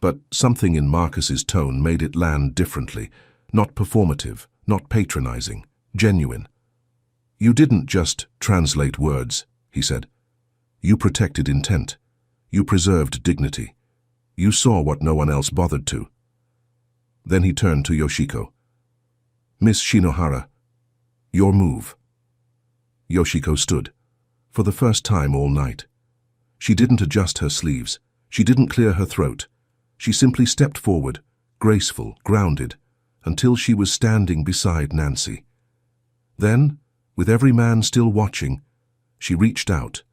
But something in Marcus's tone made it land differently, not performative, not patronizing, genuine. You didn't just translate words, he said. You protected intent. You preserved dignity. You saw what no one else bothered to. Then he turned to Yoshiko. Miss Shinohara, your move. Yoshiko stood, for the first time all night. She didn't adjust her sleeves. She didn't clear her throat. She simply stepped forward, graceful, grounded, until she was standing beside Nancy. Then, with every man still watching, she reached out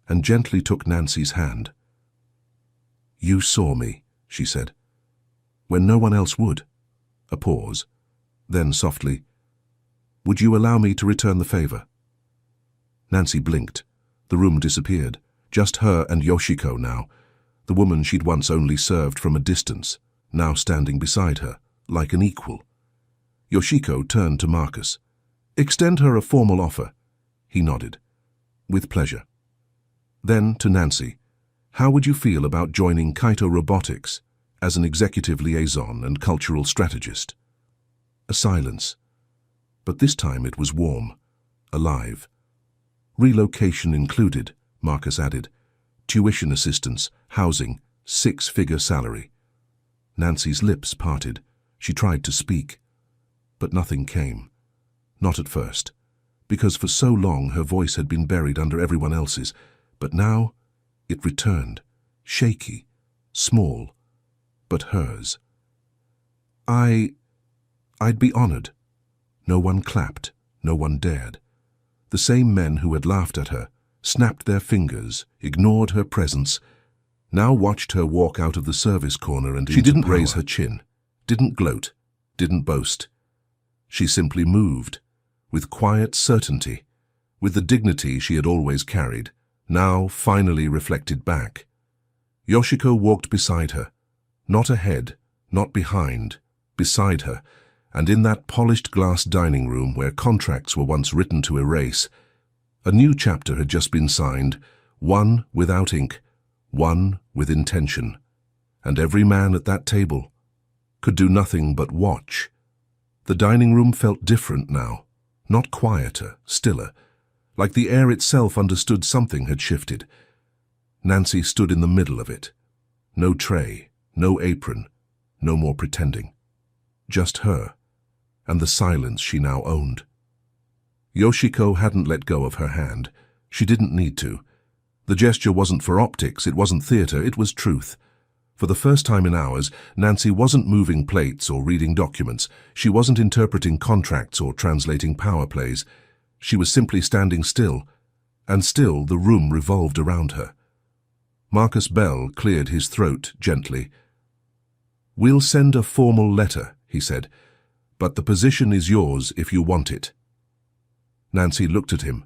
and gently took Nancy's hand. You saw me, she said, when no one else would. A pause. Then softly, would you allow me to return the favor? Nancy blinked. The room disappeared. Just her and Yoshiko now, the woman she'd once only served from a distance, now standing beside her, like an equal. Yoshiko turned to Marcus. Extend her a formal offer. He nodded. With pleasure. Then to Nancy. How would you feel about joining Kaito Robotics as an executive liaison and cultural strategist? A silence. But this time it was warm, alive. Relocation included, Marcus added. Tuition assistance, housing, 6-figure salary. Nancy's lips parted. She tried to speak. But nothing came. Not at first, because for so long her voice had been buried under everyone else's, but now it returned, shaky, small, but hers. I'd be honored. No one clapped, no one dared. The same men who had laughed at her, snapped their fingers, ignored her presence, now watched her walk out of the service corner and she didn't raise her chin, didn't gloat, didn't boast. She simply moved, with quiet certainty, with the dignity she had always carried, now finally reflected back. Yoshiko walked beside her, not ahead, not behind, beside her, and in that polished glass dining room where contracts were once written to erase, a new chapter had just been signed, one without ink, one with intention. And every man at that table could do nothing but watch, The dining room felt different now, not quieter, stiller, like the air itself understood something had shifted. Nancy stood in the middle of it. No tray, no apron, no more pretending. Just her, and the silence she now owned. Yoshiko hadn't let go of her hand. She didn't need to. The gesture wasn't for optics, it wasn't theater, it was truth. For the first time in hours, Nancy wasn't moving plates or reading documents. She wasn't interpreting contracts or translating power plays. She was simply standing still, and still the room revolved around her. Marcus Bell cleared his throat gently. "We'll send a formal letter," he said, "but the position is yours if you want it." Nancy looked at him,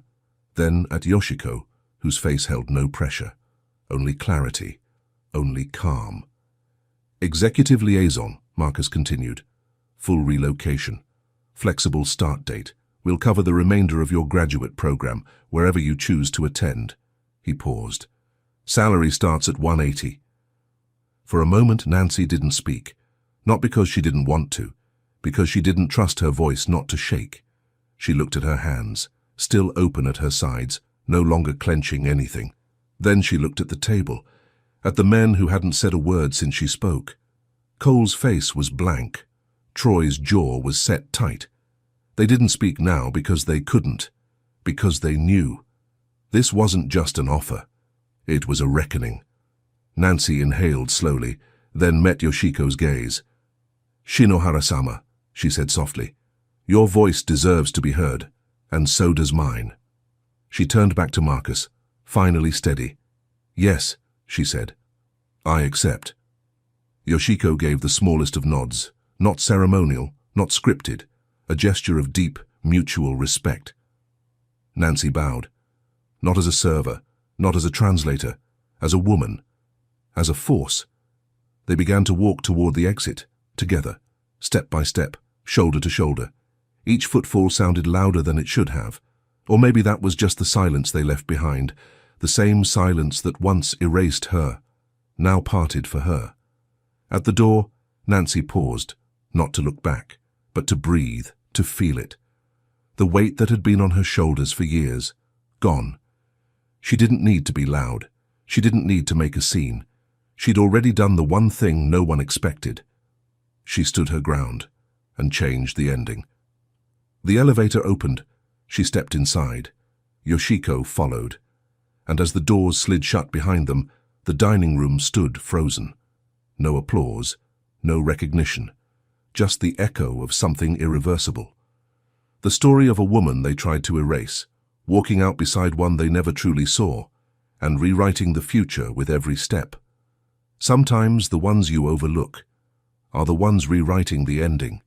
then at Yoshiko, whose face held no pressure, only clarity, only calm. "Executive liaison," Marcus continued. "Full relocation. Flexible start date. We'll cover the remainder of your graduate program, wherever you choose to attend." He paused. "Salary starts at 180. For a moment, Nancy didn't speak. Not because she didn't want to, because she didn't trust her voice not to shake. She looked at her hands, still open at her sides, no longer clenching anything. Then she looked at the table, at the men who hadn't said a word since she spoke. Cole's face was blank. Troy's jaw was set tight. They didn't speak now because they couldn't, because they knew. This wasn't just an offer. It was a reckoning. Nancy inhaled slowly, then met Yoshiko's gaze. "Shinohara-sama," she said softly. "Your voice deserves to be heard, and so does mine." She turned back to Marcus, finally steady. "Yes," she said. "I accept." Yoshiko gave the smallest of nods, not ceremonial, not scripted, a gesture of deep, mutual respect. Nancy bowed. Not as a server, not as a translator, as a woman, as a force. They began to walk toward the exit, together, step by step, shoulder to shoulder. Each footfall sounded louder than it should have. Or maybe that was just the silence they left behind, the same silence that once erased her, now parted for her. At the door, Nancy paused, not to look back, but to breathe, to feel it. The weight that had been on her shoulders for years, gone. She didn't need to be loud. She didn't need to make a scene. She'd already done the one thing no one expected. She stood her ground and changed the ending. The elevator opened. She stepped inside. Yoshiko followed. And as the doors slid shut behind them, the dining room stood frozen. No applause, no recognition, just the echo of something irreversible. The story of a woman they tried to erase, walking out beside one they never truly saw, and rewriting the future with every step. Sometimes the ones you overlook are the ones rewriting the ending.